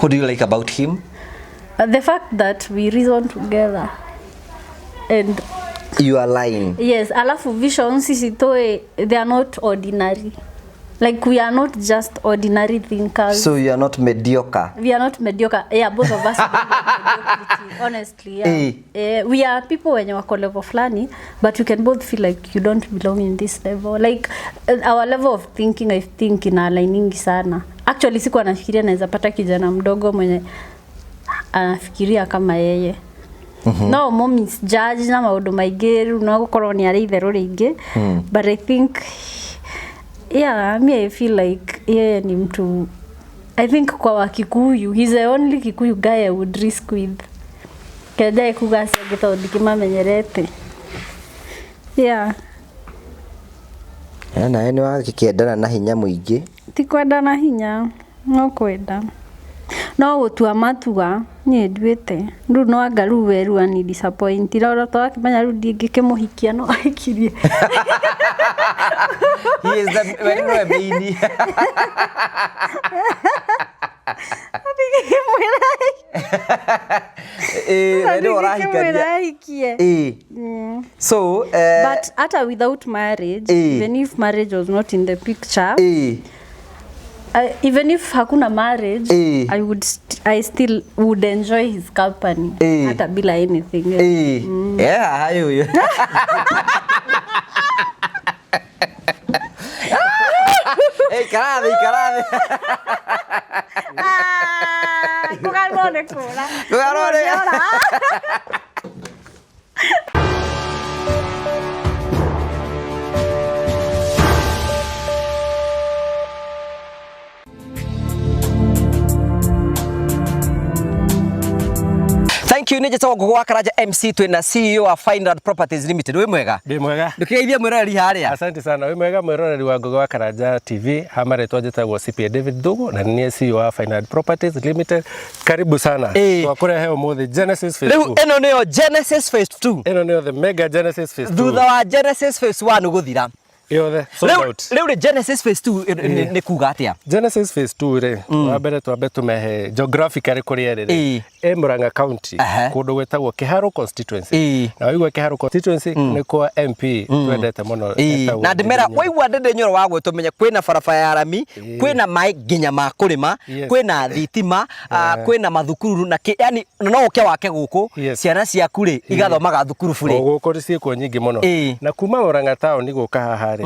What do you like about him? The fact that we reason together. And you are lying. Yes, alafu visions sisi toe, they are not ordinary. Like we are not just ordinary thinkers. So you are not mediocre. We are not mediocre. Yeah, both of us are mediocrity, honestly. Yeah. We are people when you wako level flani, but you can both feel like you don't belong in this level. Like our level of thinking, I think inalainingi sana. Actually siku anafikiria naweza pata kijana mdogo mwenye anafikiria kama yeye. No mom is judge na maundu maingĩ no gukorwo ni ari itherũ ringi. But I think I feel like ni mtu, I think kwa Wakikuyu he's the only Kikuyu guy I would risk with. Kaja kugasi agita ndikimamenyerete. Na ene wa kikiendana na hinya muingi. Ti kwenda na hinya, no kwenda. No gutua matua ni nduite. Ndu no angaru weru ani disappoint. Ro to akimenya ru ndingikimuhikia no aikirie. He is the very no baby. So but after without marriage, even if marriage was not in the picture, even if hakuna marriage, I still would enjoy his company hata bila anything. Yeah, hayo. Karade. Kugarone. Thank you. Nije tawo wa Karaja MC twina CEO wa Fine Art Properties Limited. We mwega? Ndi mwega. Ndukigeithia mwiroreri haria. Asante sana. We mwega mwiroreri wa Gogo wa Karaja TV. Hamare twajitagwo CPA David Dugo na ni CEO wa Fine Art Properties Limited. Karibu sana. Twakure heo muthi Genesis Phase 2. Eno niyo Genesis Phase 2. Eno niyo the mega Genesis Phase 2. Thutha wa Genesis Phase 1 guthira. Yothe sold out. Leo Genesis Phase 2 ni kuga atia? Genesis Phase 2 re wabere twambe tumehe geographically kuria riri Murang'a County kundu gwetagwo Kiharo constituency. Na wigwa Kiharo constituency ni kwa MP twendete muno. Na ndimera waigwa ndende nyoro wa gwetumenya kwina barabara ya rami, kwina mai nginya ma kurima, kwina thitima, kwina mathukuru na yani no uke wake guku ciana ciaku ri igathomaga thukuru bure. Guku ri ciiko nyingi muno. Na kuma Murang'a town ni guka haha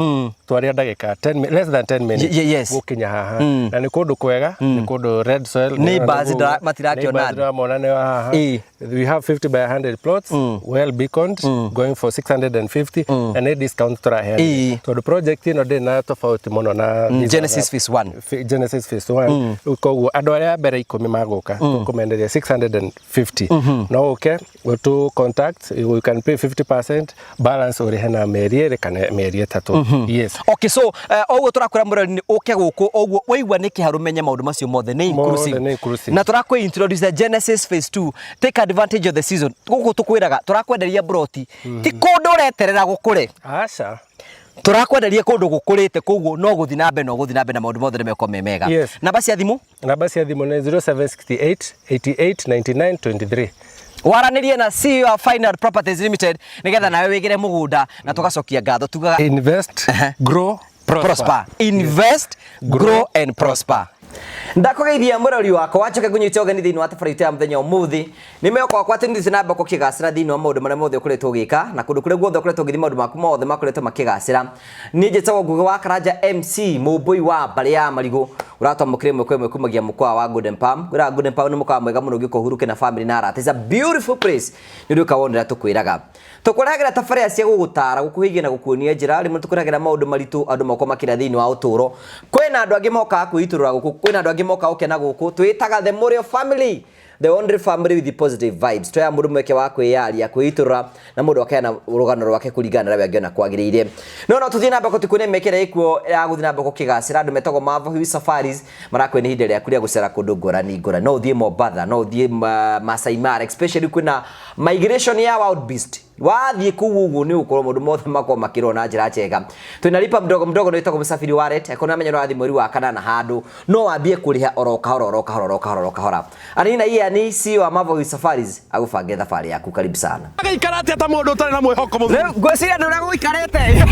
twaria ndagika 10 less than 10 minutes gukinya haha na ni kundu kwega ni kundu red soil neighbors matirakiona monane haha we have 50 by 100 plots well beaconed going for 650 and a discount tra here to the project ino de na tofauti muno na Genesis Phase 1 Genesis Phase 1 uko andu aria mbere 10 maguka tukumenderia 650 no okay go to contact you can pay 50% balance ori hena meri kana meri 3 yes. Okay, so oguo turakura murori ni uke guku oguo waigwa ni kiharu menya maundu macio mothe ni inclusive na turakwe introduce the Genesis Phase 2 take advantage of the season guku tukwiraga turakwenderia broti ti kundu reterera gukure acha turakwenderia kundu gukurite koguo no guthi na maundu mothe ni meko memega. Namba cia thimu ni 0768 88 99 23. Waranirie na CEO wa Fine Art Properties Limited nigetha nawe wigire mugunda na tugacokia ngatho tugaga invest grow prosper. Invest grow and prosper. Ndakugeithia murori wako wachoke gunyita ogeni thiini wa tabarite ya muthenya umuthi nimeoka kwa tindi namba ko kigacira thiini wa maundu maria mothe ukuretwo gika na kundu kuria guothe ukuretwo githi maundu maku mothe makuretwo makigacira ni njetago Gogo wa Karaja MC mumbui wa bari ya marigo uratwa mukire mwe kumagia mukwa wa Golden Palm ura Golden Palm ni mukwa mwega muno giko huruke na family na arata. It's a beautiful place ni ndu kawonera tukwiraga tukuragira tafaria cia gugutara gukuhigia na gukuonia njira rimwe tukuragira maundu maritu andu mako makira thiini wa uturo kwina andu angi moka kuiturura guku kwina andu angi moka ukena guku twitaga the Morio family, the only family with the positive vibes. Toya mundu mweke wa kwiyaria kwiturura na mundu akena urugano rwake kuringana na rangiona kwagiriire no tuthie na mbako tukune mekera ikuo ya guthie na mbako kigacira andu metago Mavo Safaris marakwe ni hinde ria kuria gucera kundu ngorani no thie Mobatha no thie Masai Mara especially kwina migration ya wild beast Wathie kuu uguo ni ukorwo mundu mothe makwa makirona njira njega. Twinalipa mdogo mdogo no itako msafiri wallet ekona menya no athi mweri wa kana na handu no wambie kuriha oroka. Anina hii ani si wa Mavo Safaris agufange thabari yaku karibu sana. Ikarate ata mundu utari na mwihoko mu. Ngwiciria ndu ragu ikarete.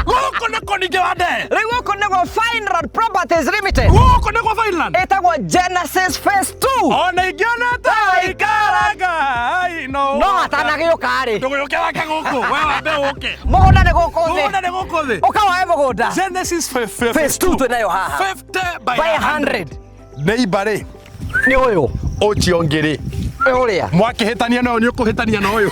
Guko nako ninge wande. Riu guko nako Finland Properties Limited. Guko nako Finland. Etagwo Genesis Phase 2. Ona ingiona ta ikaraga. Ai no. No atanagioka ri. Ndugioke wake guku. We wambe uke. Mugunda ni guku thi. Mugunda ni guku thi. Ukawae mugunda. Genesis Phase 2 twenayo haha. 50 by 100. Neighbor ni uyu. Ochiongiri. Uria. Mwakihitania no ni ukuhitania no uyu.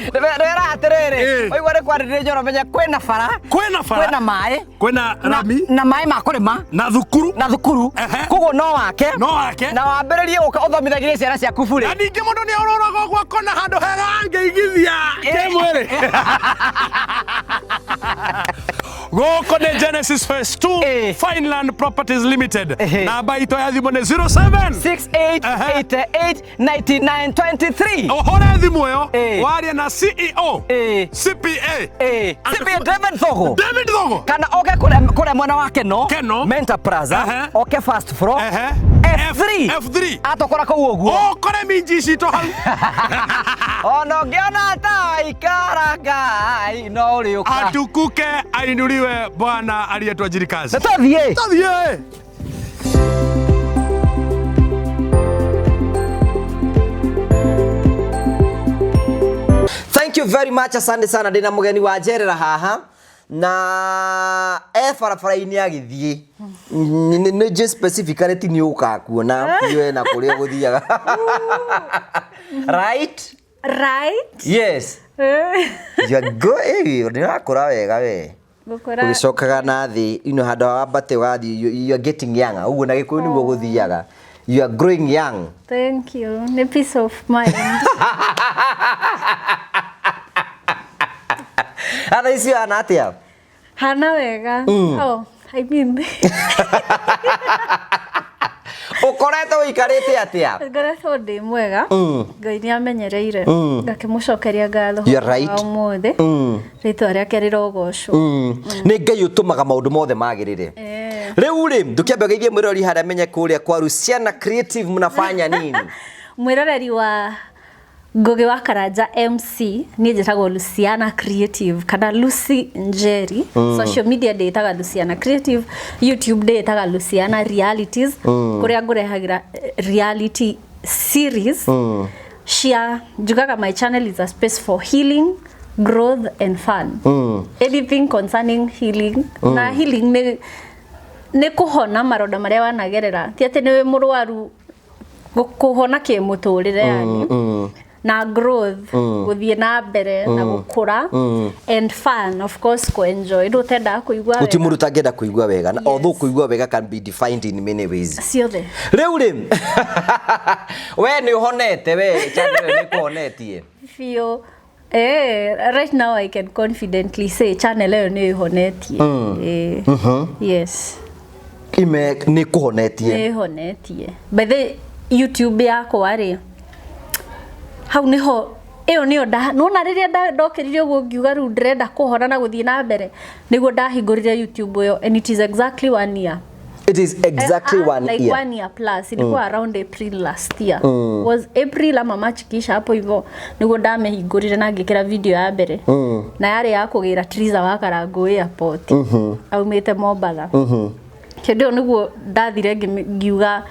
Ndera atiriri oigwa ri kwarire njoro menya kwina bara kwina mai kwina rami na mai ma kurima na thukuru kugo no wake na wambiririe uka uthomithagirie ciana ciaku buri na ningi mundu ni aroraga gwa kona handu hega angeigithia kimwiri Goko ne Genesis Phase 2 Finland Properties Limited. Namba ito ya thimu ni 0768889923. Ohora thimu yo waria na CEO CPA CPA David Thogo kana oke kure mwana wake no Mentor Plaza oke first floor F3 atokora ko uguo okore minji cito hau ono ngiona ta ikaraga no riuka atukuke ainuriwe bwana aliyetwa jirikazi tathie Thank you very much, asante sana ndina mugeni wa jerera haha na barabara-ini agithie ni just specifically ti ni uka kuona iwe na kuria guthiaga right yes you go ndinakura wega we ugicokaga na thi handu wa bate wathi you are getting young uguo na gikuyu niguo guthiaga you are growing young. Thank you. Ni peace of mind. Ana isi ana atia Hana wega. Oh, I mean. Ukoretwo ikarite atia? Ngoretwo ndi mwega. Ngai ni amenyereire. Ngakimucokeria ngatho. Umuthi. Ritwa riake rirogocwo. Ni Ngai utumaga maundu mothe magirire. Riu ri ndukiambe geithie mwirori haria menye kuria kwa Luciana Creative mnafanya nini? Mwiroreri wa Ngugi wa Karanja MC ni njitagwo Luciana Creative kana Lucy Njeri. Social media ndetaga Luciana Creative, YouTube ndetaga Luciana Realities kuria ngurehagira reality series. Share njugaga my channel is a space for healing, growth and fun. Anything concerning healing na healing ne kuhona maroda maria wanagerera ti ati niwe murwaru kuhona ke muturire yani na growth guthie na mbere na gukura and fun of course ko enjoy ndutenda kuigwa wega utimuru tangenda kuigwa wega na although kuigwa wega can be defined in many ways ciothe riu ri we ni uhonete we channel ni kuhonetie fio right now I can confidently say channel yo ni ihonetie yes ime ni kuhonetie ni honetie by the YouTube yakwa ri hau niho iyo niyo nona riria ndokeririo guo ngiuga ru ndrenda kuhona na guthie na mbere niguo ndahingurire YouTube yo and it is exactly 1 year. It is exactly 1 like year. 1 year plus ilikuwa around April last year. Was April ama March kisha hapo hivyo niguo ndamehingurire na ngikira video ya mbere na yari ya kugira Triza wa Karangu airport aumite Mombatha kĩndũ niguo ndathire ngiuga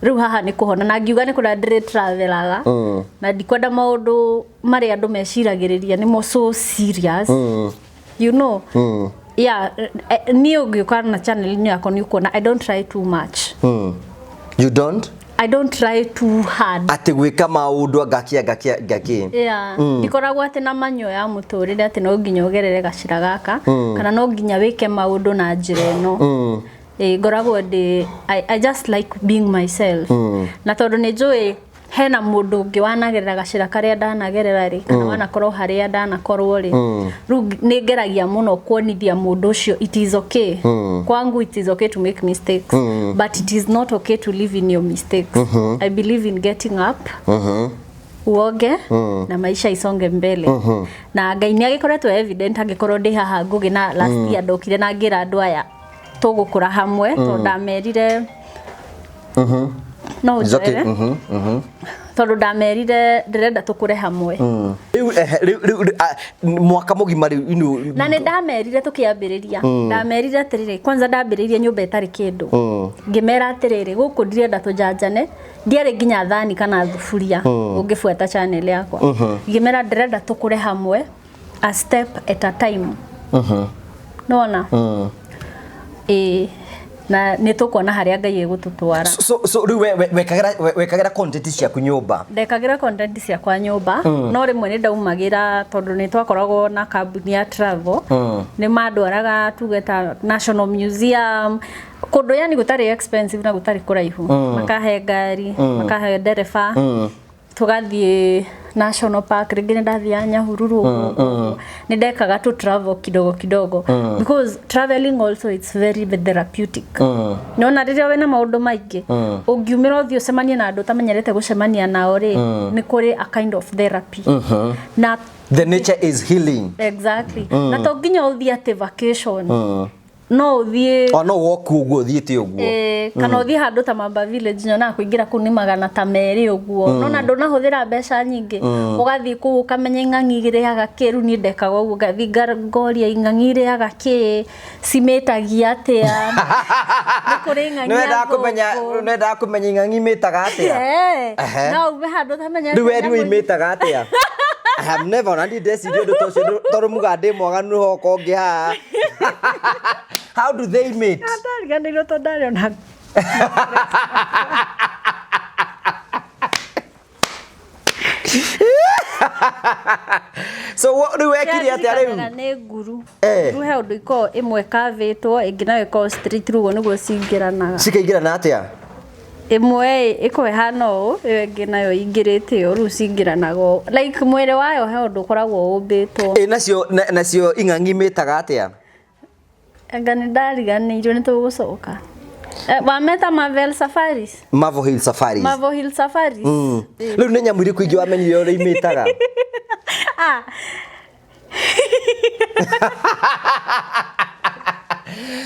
riu haha ni kuhona na ngiuga ni kuna ndire travelaga na ndikwenda maundu mari andu meciragiriria ni mo so serious you know yeah ni ugiuka na channel ni yako ni kuona I don't try too much You don't? I don't try too hard ati gwika maundu gakia yeah ndikoragwo ati na manyo ya muturire ati no nginya ugerere gacira gaka kana no nginya wike maundu na njira eno ngoragwo I just like being myself na tondu ni njui hena mundu ungi wanagerera gacira karia ndanagerera ri kana wanakorwo haria ndanakorwo ri ru ni ngeragia muno kuonithia mundu ucio it is okay kwangu it is okay to make mistakes but it is not okay to live in your mistakes I believe in getting up uoge na maisha isonge mbele na Ngai ni agikoretwo evident angikorwo ndi haha ngugi na last year ndokire na ngira andu aya tugukura hamwe to ndamerire no njere tondu ndamerire ndirenda tukure hamwe mwaka mugima riu na ni ndamerire tukiambiriria ndamerire atiriri kwanza ndambiririe nyumba itari kindu ngimera atiriri guku ndirenda tujanjane ndiare nginya thani kana thufuria ungifuata channel yakwa ngimera ndirenda tukure hamwe a step at a time nona na nitukuona haria Ngai egututwara so riu wekagira content cia kunyumba ndekagira content cia kwa nyumba no rimwe ni ndaumagira tondu ni twakoragwo na kambuni ya travel ni mandwaraga tugeta National Museum kundu yani gutari expensive na gutari kuraihu makahe ngari makahe ndereba tugathie National Park ringine ndathia Nyahururu ni ndekaga tu travel kidogo because traveling also it's very therapeutic nona riria wena maundu maingi ungiumira uthio semania na andu tamenyerete gucemania nao ri ni kuri a kind of therapy na the nature is healing exactly na to nginya uthie ati vacation no uthie no walk uguo thiite uguo kana uthie handu ta Mamba Village nyona kuingira ku ni magana ta meri uguo nona ndona huthira mbeca nyingi ugathie ku kamenya ing'ang'i iriaga kiru ni ndekaga uguo gathi ngoria ing'ang'i iriaga ki simetagia atia ni kuri ing'ang'i nenda kumenya ing'ang'i metaga atia no ume handu tamenya riu imetaga atia I have never nandi decidio ndo toru mugande mwaganu hoko ngia how do they meet ganiro to dario na so what do we kiri atia riu ne guru he undu iko imwe kavitwo ingina iko street rugo niguo cingiranaga cikaingirana atia imwe iko hano ingi nayo ingirite yo ru cingiranago like mwere wayo he undu koragwo umbitwo nacio ing'ang'i metaga atia anga ni ndariganirwo ni tugucoka wameta Marvel Safaris Marvel Hill Safaris riu ni nyamu iriku ingi wamenyire uri imetaga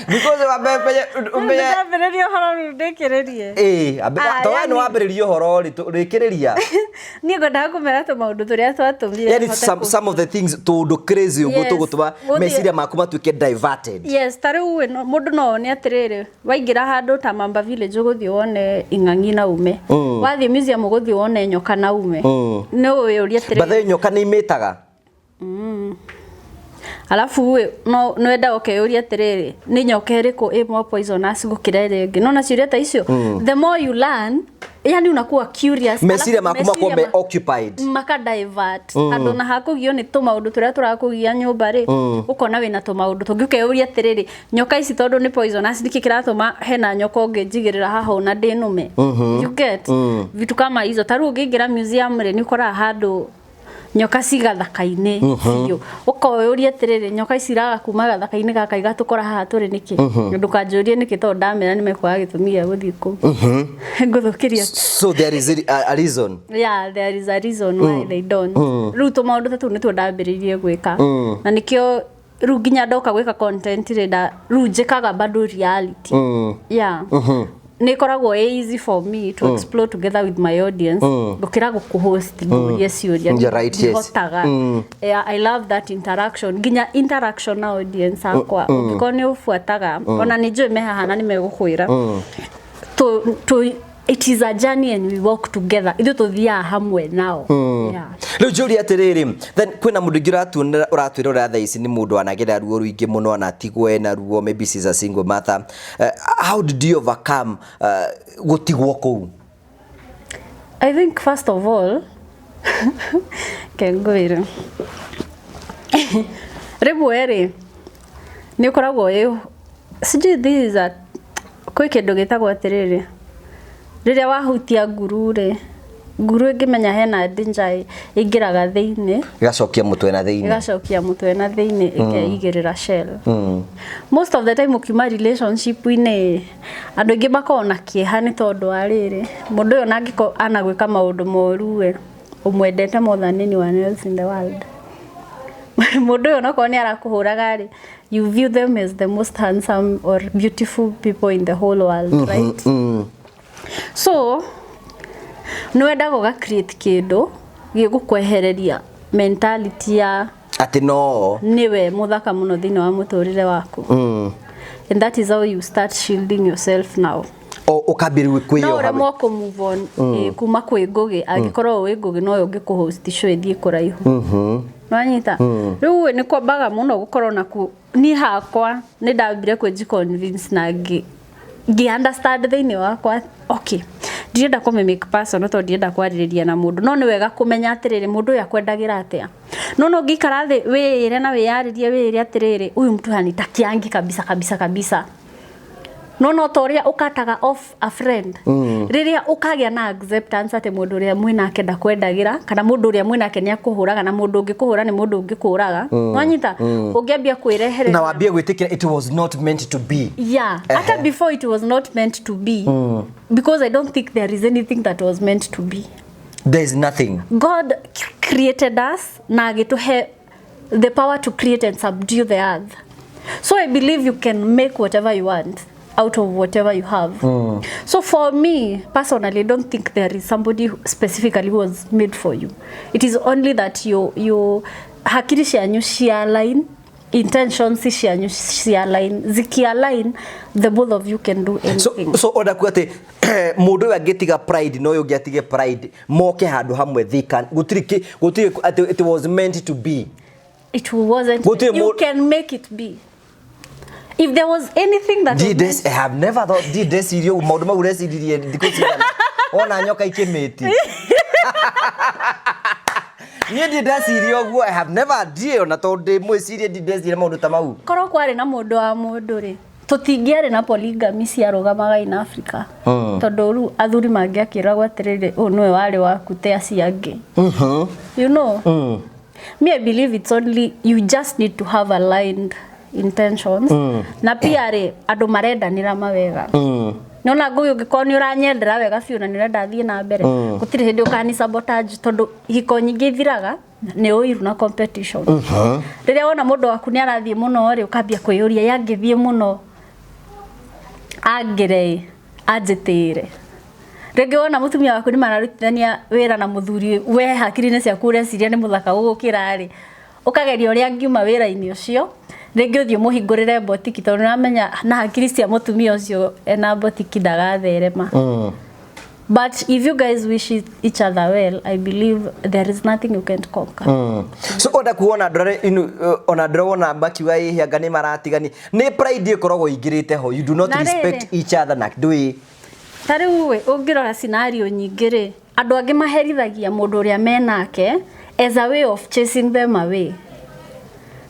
because wambiririe horo ndikirerie to no wambiririe horo rikireria ni ngenda kumera to maundu turia twatumire yani some of the things to crazy ugo tugutuma meciria maku matuike diverted yes tariu mundu no ni atiriri waingira handu ta Mamba Village uguthie wone ing'ang'i na ume wathie museum uguthie wone nyoka na ume no uria atiriri bathe nyoka ni imetaga alafu no enda ukeuria atiriri ni nyoka iriku more poisonous gukira iringi no na ciuria ta icio the more you learn yani unakuwa curious meciria maku makome occupied maka divert andu na hakugio ni to maundu turia turakugia nyumba ri ukona wina to maundu tungikeuria atiriri nyoka ici tondu ni poisonous nikikiratuma hena nyoka ungijigirira haha una ndinume you get vitu kama hizo taru ungingira museum ri ni ukora handu nyoka cigathaka-ini biũ ukoyuria atiriri nyoka iciraga kuma gathaka-ini gaka igatukora haha turi niki ndukanjurie niki to ndamera nimekwaga gitumi gia guthii ku nguthukiria so there is a reason there is a reason why they don't riu to maundu tatu ni tu ndambiririe gwika na nikio riu nginya ndoka gwika content renda riu njikaga bado reality nikoragwo easy for me to explore together with my audience gukira gukuhost nguria ciuria hotaga I love that interaction ginya interaction na audience akwa ukikone ufuataga ona nijue mehaha na nimegukwira to it is a journey and we walk together ithu tuthia hamwe nao riu njuri atiriri then kwina mundu ngiratwira uratha ici ni mundu anagira ruo ruingi muno anatigwe na ruo maybe she's a single mother how did you overcome gutigwo kou I think first of all kengwira rimwe ni ukoragwo sijui this is a kwi kindu gitagwo atiriri riria wahutia nguru ri nguru ngimenya hena danger ingiraga thiini igacokia mutwe na thiini ikeigirira shell. Most of the time ukiuma relationship ine andu ingi makona kieha ni tondu ariri mundu uyo nangiko anagwika maundu moru we umwendete more than anyone else in the world. Mundu uyo nako ni arakuhuraga ri you view them as the most handsome or beautiful people in the whole world, right? So nwenda go create kindu gigukwehereria mentality ya ati no niwe muthaka muno thini wa muturire waku. And that is how you start shielding yourself now. Ukabiri kwiyo no remo ko move on kuma kwi ngugi agikorwo wi ngugi no yo ngikuhost show ithie kuraihu. Nwanyita riu ni kwambaga muno gukorwo naku ni hakwa ni ndambire kwenji convince na ngi understand thini wakwa. Okay, ndienda ko make person to ndienda kwaririria na mundu no ni wega kumenya atiriri mundu ya kwendagira atia no ngikara thi wire na wiyaririe wire atiriri uyu mtu hani takiangi kabisa no toria ukataga off a friend riria ukagia na acceptance ate mundu ria mwina akenda kwendagira kana mundu ria mwina akenya kuhuraga na mundu ungikuhura ni mundu ungikuraga nwanyita ungiambia kwirehere na wambia gwitikira it was not meant to be. Yeah, hata before it was not meant to be because I don't think there is anything that was meant to be. There is nothing. God created us na agituhe the power to create and subdue the earth. So I believe you can make whatever you want out of whatever you have. So for me personally, I don't think there is somebody who specifically who was made for you. It is only that you hakiri cianyu align, intentions cianyu align, ziki align, the both of you can do anything. So oda kwate mundu agetiga pride no yo giatige pride moke handu hamwe thika gutiri it was meant to be. It wasn't. You can make it be. If there was anything that did this, I have never thought did this you maundu mau recidirie ndikucigana ona nyoka ikimeti nie did this you I have never did ona tondu mwicirie did this maundu ta mau korwo kwari na mundu wa mundu ri tutingiari na polygamy ciarugamaga in Africa tondu ru athuri mangiakiragwo atiriri niwe wari waku te aciangi. You know, me I believe it's only you just need to have aligned intentions na pia ri andu marendanira mawega nona ngugi ungikoo ni uranyendera wega fiu na nirenda thie na mbere gutiri hindi ukani sabotage tondu hiko nyingi thiraga ni uiru na competition. Riria wona mundu waku ni arathie muno ri ukambia kwiyuria yangithie muno angire ajitire rege wona mutumia waku ni mararutithania wira na muthuri we hakiri-ini ciaku ureciria ni muthaka gugukira ri ukageria uria ngiuma wira-ini ucio rege uthio muhingurire botiki tondu namenya na hakiri cia mutumia ucio ena botiki ndagatherema. But if you guys wish each other well, I believe there is nothing you can't conquer. So oda kuona ndore ona ndrona baki wa ihanga ni maratigani ni pride ikoragwo ingirite ho you do not respect each other na ndui tari uwe ungirora scenario nyingire andu angi maherithagia mundu uria menake as a way of chasing them away.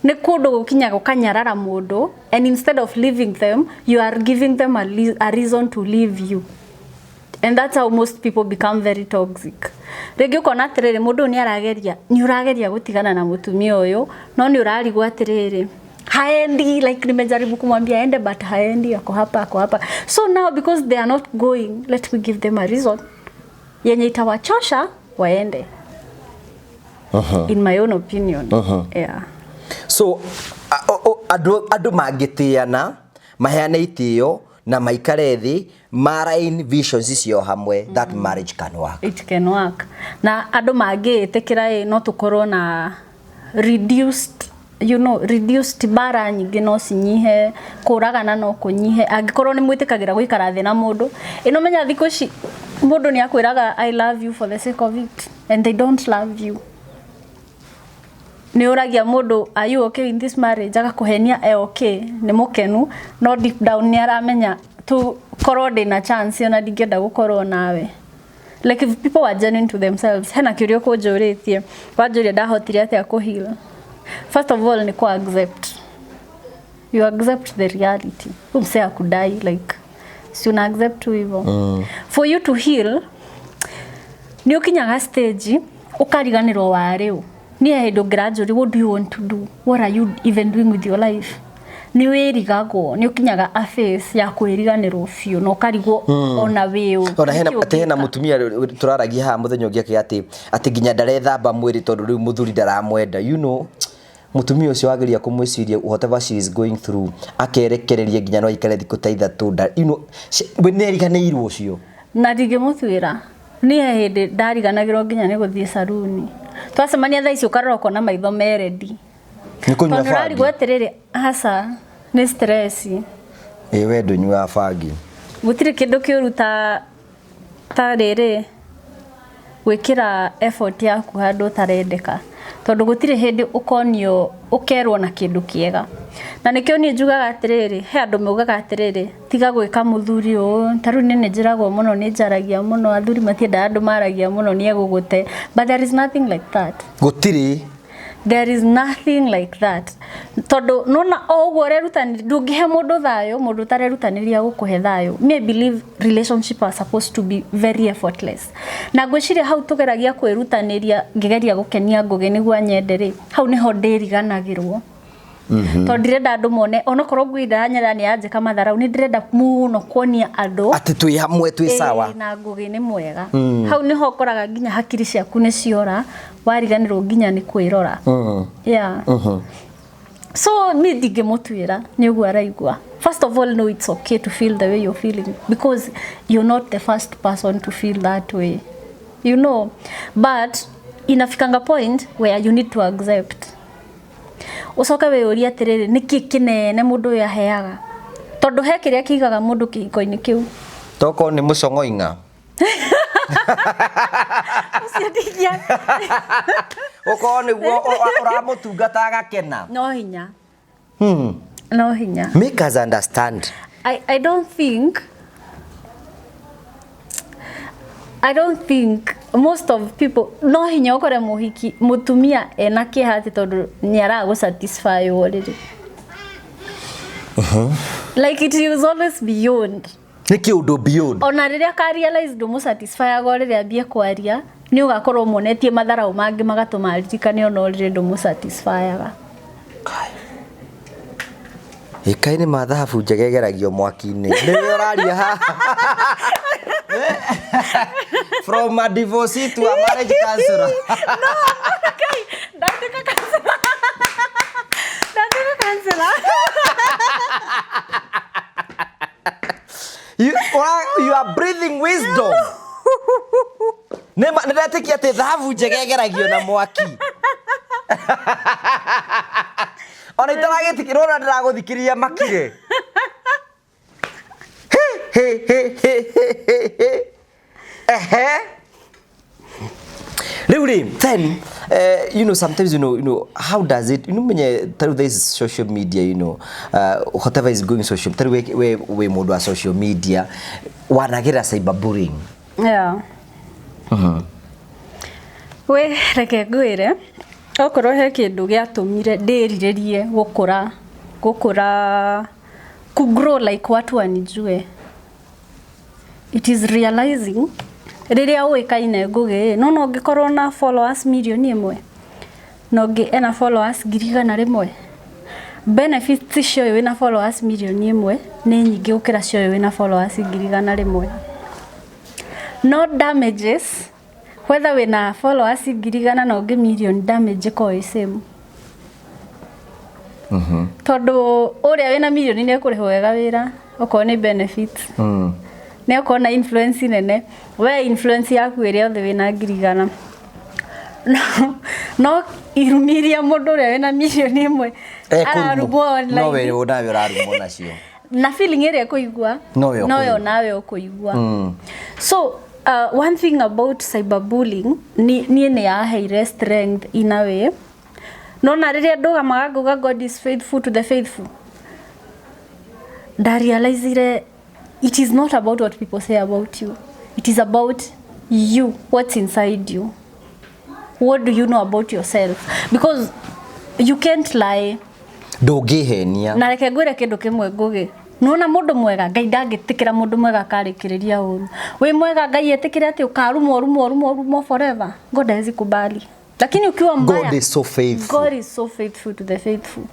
Ni kundu gukinya gukanyarara mundu and instead of leaving them you are giving them a reason to leave you. And that's how most people become very toxic. Regi ukona atiriri mundu ni urageria gutigana na mutumia uyu no ni urarigwo atiriri haendi like nimejaribu kumwambia aende but haendi ako hapa. So now because they are not going, let me give them a reason yenye itawachosha waende. In my own opinion. Yeah. So adu magitiana maheane itio na maikare thi marain visions icio hamwe that marriage can work. It can work. Na adu magitikira no tukorwo na reduced bara nyingi no cinyihe kuragana no kunyihe angikorwo ni mwitikagira guikara thi na mundu ino menya thiko ci mundu ni akwiraga I love you for the sake of it and they don't love you. Ni uragia mundu are you okay in this marriage agakuhenia okay ni mukenu no deep down ni aramenya tu korwo na chance ona ndingenda gukorwo nawe. Like if people are genuine to themselves hena kiurio kunjuritie wanjuria ndahotire atia kuheal. First of all ni ku accept. You accept the reality. Umse akudai like si una accept tu hivyo. For you to heal ni ukinyaga stage ukariganirwo wariu ni hedo gradually what do you want to do, what are you even doing with your life, ni wirigago ni ukinyaga a phase ya kwiriganirwo biu no karigwo ona wiu ona hena mutumia turaragia ha muthenya ungi ati nginya ndarethamba mwiri tondu riu muthuri ndaramwenda, you know mutumia ucio wageria kumwiciria whatever she is going through akerekereria nginya no ikare thiku ta ithatu you know we neriganirwo ucio na ndingimutwira ni hindi ndariganagirwo nginya ni guthie saruni twacemania thaa icio karoko na maitho meredi ni kunywa fangi ndari gweterere hasa ni stress Wendo nywa fangi gutire kindu kiuruta tarere wikira effort yaku handu tarendeka tondu gutire hindi ukonio ukerwo na kindu kiega na nikio ni njugaga atiriri he andu meugaga atiriri tiga gwika muthuri taru nene njiragwo muno ni njaragia muno athuri matienda andu maragia muno ni egugute, but there is nothing like that. Gutiri There is nothing like that. Tondu nona ogwo rerutani ndungihe mundu thayo mundu tarerutaniria gukuhe thayo. Me believe relationship are supposed to be very effortless. Na gwiciria hau tugeragia kwirutaniria ngigeria gukenia ngugi niguo nyendere hau niho ndiriganagirwo. Tondu ndirenda andu mone onokorwo ngwida nyara ni anje kama tharau ni ndirenda muno kuonia andu ati twi hamwe twi sawa na ngugi ni mwega. Hau niho koraga nginya hakiri ciaku ni ciora wariganirwo nginya ni kwirora. Yeah. So me ndingimutwira ni uguo araigua. First of all, no, it's okay to feel the way you're feeling because you're not the first person to feel that way. You know, but inafikanga point where you need to accept. Usoka we uria atiriri niki kinene mundu yaheaga tondu he kiria kigaga mundu kihiko-ini kiu toko ni mucongo inga uciathia uko ni guo uramutungata agakena no hinya no hinya make us understand. I don't think most of people no hinya ukore muhiki mutumia ena kihati tondu ni ara go satisfy already. Like it is always beyond. Ni kiundu beyond. Ona riria ka realize ndu satisfy ago riria ambie kwaria ni ugakorwo monetie matharau mangi magatuma ririkane ona already ndu satisfy aga. Ikaini mathabu njegegeragio mwaki-ini. Ni uraria ha. From a divorcee to a marriage counselor. No, okay. That's the counselor. You are breathing wisdom. Nema ndatiki ati thabu njegegeragio na mwaki. Ona itaragetikirwo na ndiraguthikiria makire. Really, then you know sometimes you know how does it menye through this social media whatever is going social through we mundu wa social media wanagira cyberbullying. Yeah. We reke ngwire okorwo he kindu giatumire ndirirerie gukura ku grow like watu wanijue. It is realizing riria uikaine ngugi no ngikorwo na followers milioni 1 no ngi ena followers 100,000 benefits cio wina followers milioni 1 ni nyingi ukira cio wina followers 100,000 no damages whether wina followers 100,000 no ngi million damage ko same. Tondu uria wina milioni ni kurihwo wega wira okorwo ni benefits ne ukona influence nene we influence yaku iria othe wina 100,000 no irumiria mundu uria wina milioni 1 ararugwo online no we unawe urarugwo nacio na feeling iria kuigua no yo nawe ukuigua. So one thing about cyberbullying ni yaheire strength in a way no na riria nduga magaguga God is faithful to the faithful da realize it is not about what people say about you. It is about you, what's inside you. What do you know about yourself? Because you can't lie. Ndungihenia. Na reke ngwire kindu kimwe ngugi. Nona mundu mwega Ngai ndangitikira mundu mwega karikiriria uru. We mwega Ngai etikira ati ukarumo forever. God hazikubali. Lakini ukiwa mbaya, God is so faithful. God is so faithful to the faithful.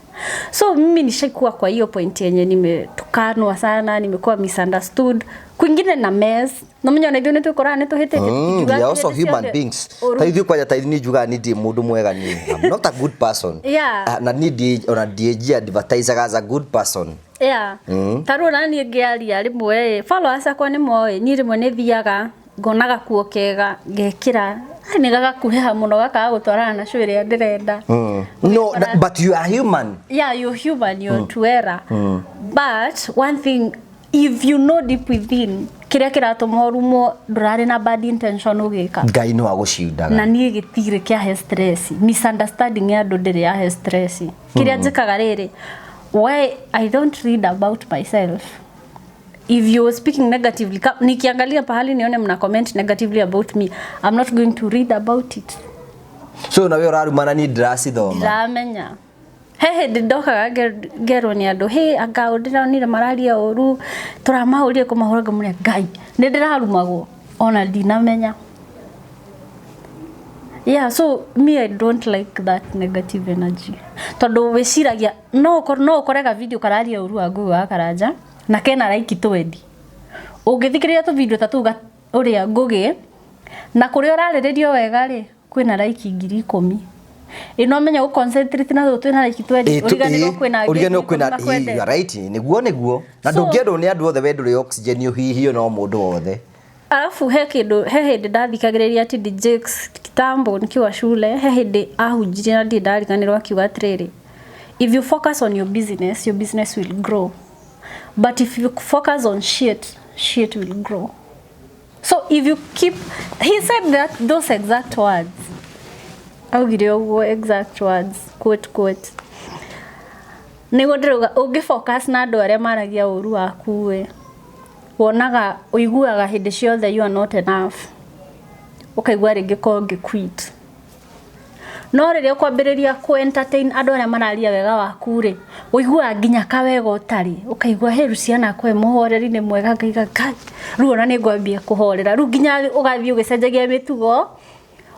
So mimi nishaikuwa kwa hiyo point yenye nimetukanwa sana, nimekuwa misunderstood. Kwingine na mess. Na mwenye unajua netukorana tuhete we are also human beings. Taithio kwa jata ni juga ni ndi mundu mwega ni. I'm not a good person. Yeah. Na ni ona DG advertiser as a good person. Yeah. Taru nani ngiaria rimwe followers akwa ni moe ni rimwe ni thiaga ngonaga kuo kega ngekira ni gagakuheha muno gaka gutwarana na shwere ya ndirenda. No, but you are human. Yeah, you're human, you're to error. But one thing, if you know deep within kiria kiratuma rumo ndurari na bad intention ugika Ngai no aguciundaga na nie gitire kia he stress misunderstanding ya andu ndiri ya he stress kiria njikaga riri why I don't read about myself. If you are speaking negatively, nikiangalia pahali nione mna comment negatively about me, I'm not going to read about it. So na we urarumana ni drasi thoma Ndamenya. Hehe ndokaga gerwo ni andu he anga ndira ni mararia oru turamahurire kumahuraga muri Ngai ni ndirarumagwo ona ndinamenya. Yeah, so me I don't like that negative energy. Tondu wiciragia no korega video kararia oru angu wa karanja na kena like twendi. Ungithikiria tu video tatu uria ngugi na kuria urariririo wega ri kwina like 10,000. Ino menya go concentrate na twina like twendi uriganirwo kwina you are right niguo na ndungierwo ni andu othe wendure oxygen uhihio no mundu wothe. Alafu he hindi ndathikagiriria ati DJs kitambo nikiwa shule he hindi ahunjirie na ndariganirwo akiuga atiriri if you focus on your business will grow. But if you focus on shit will grow. So if you keep, he said that those exact words. I'll give you exact words, quote. Nigo ndiruga ungifocus na andu aria maragia uru akuwe. Wonaga uiguaga hindi ciothe you are not enough. Ukaigua ringi ko quit. No riria kwambiriria ku entertain andu aria mararia wega waku ri uigua nginya kawega utari ukaigua he Luciana kwe muhoreri ni mwega ngaiga kai ruona ni ngwambia kuhorera ru nginya ugathii ugicenjagia mitugo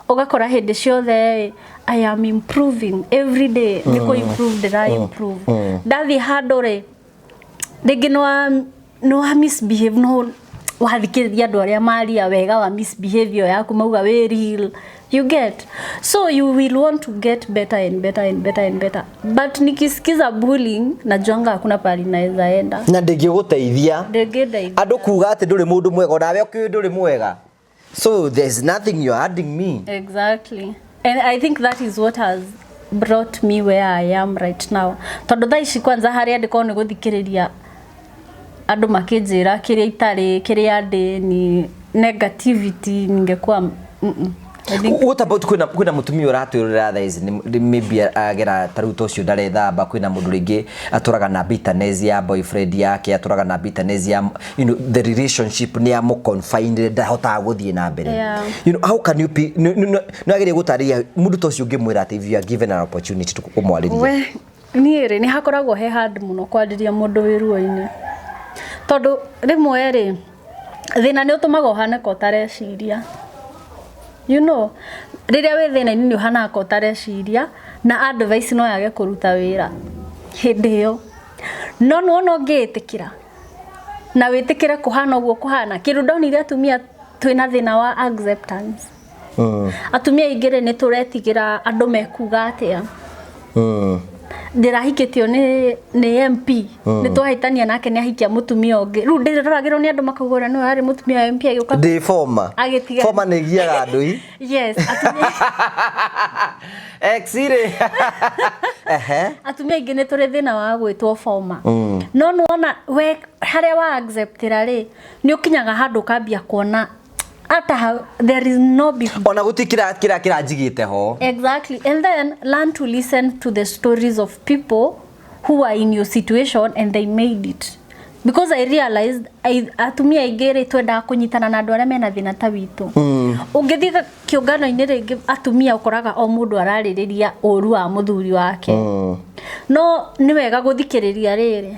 ugakora hindi ciothe I am improving every day niko improve I improve ndathi handore ringi no misbehave no wathikiriria andu aria maria wega wa misbehave yaku mauga we real. You get, so you will want to get better and better. But nikisikiza bullying na jonga hakuna pali naweza enda. Na ndingiguteithia. Andu kuga ati nduri mundu mwega nawe ukiu nduri mwega. So there's nothing you're adding me. Exactly. And I think that is what has brought me where I am right now. Tondu thaici kwanza haria ndiko ni guthikiriria andu makinjira kiria itari kiria ndi ni negativity ningekuwa What about kwina mutumia uratwirira thaici maybe agera taruto cio ndarethamba kwina mundu ringi aturaga na bitterness ya boyfriend yake aturaga na bitterness ya the relationship ni amo confined ndahota guthie na mbere. How can you be no agere gutaria mundu tocio ngimwira ati if you are given an opportunity to kumwariria niire ni hakoragwo he hard muno kwariria mundu wiruo-ini tondu rimwe ri thina ni utumaga uhane ko tareciria. You know, riria we thina ni uhana ko tareciria na advice no yage kuruta wira hindi yo no ngiitikira na witikire kuhana uguo kuhana kindu ndonire atumia twina thina wa acceptance. Atumia ingire ni turetigira andu mekuga atia. Ndirahikitio ni MP ni twahitania nake ni ahikia mutumia ungi ru ndiroragirwo ni andu makagura no ari mutumia MP agiuka ndi former ni giaga andu yes atumia exire atumia ingi ni turi thina wa gwitwo former no nuona we haria wa acceptira ri ni ukinyaga handu kambia kuona ata there is no big ona gutikira kira njigite ho. Exactly. And then learn to listen to the stories of people who are in your situation and they made it. Because I realized atumia igere twenda kunyitana na andu aria mena thina ta witu. Ungithika kiungano-ini ringi atumia ukoraga o mundu araririria uru wa muthuri wake. No ni wega guthikiriria riri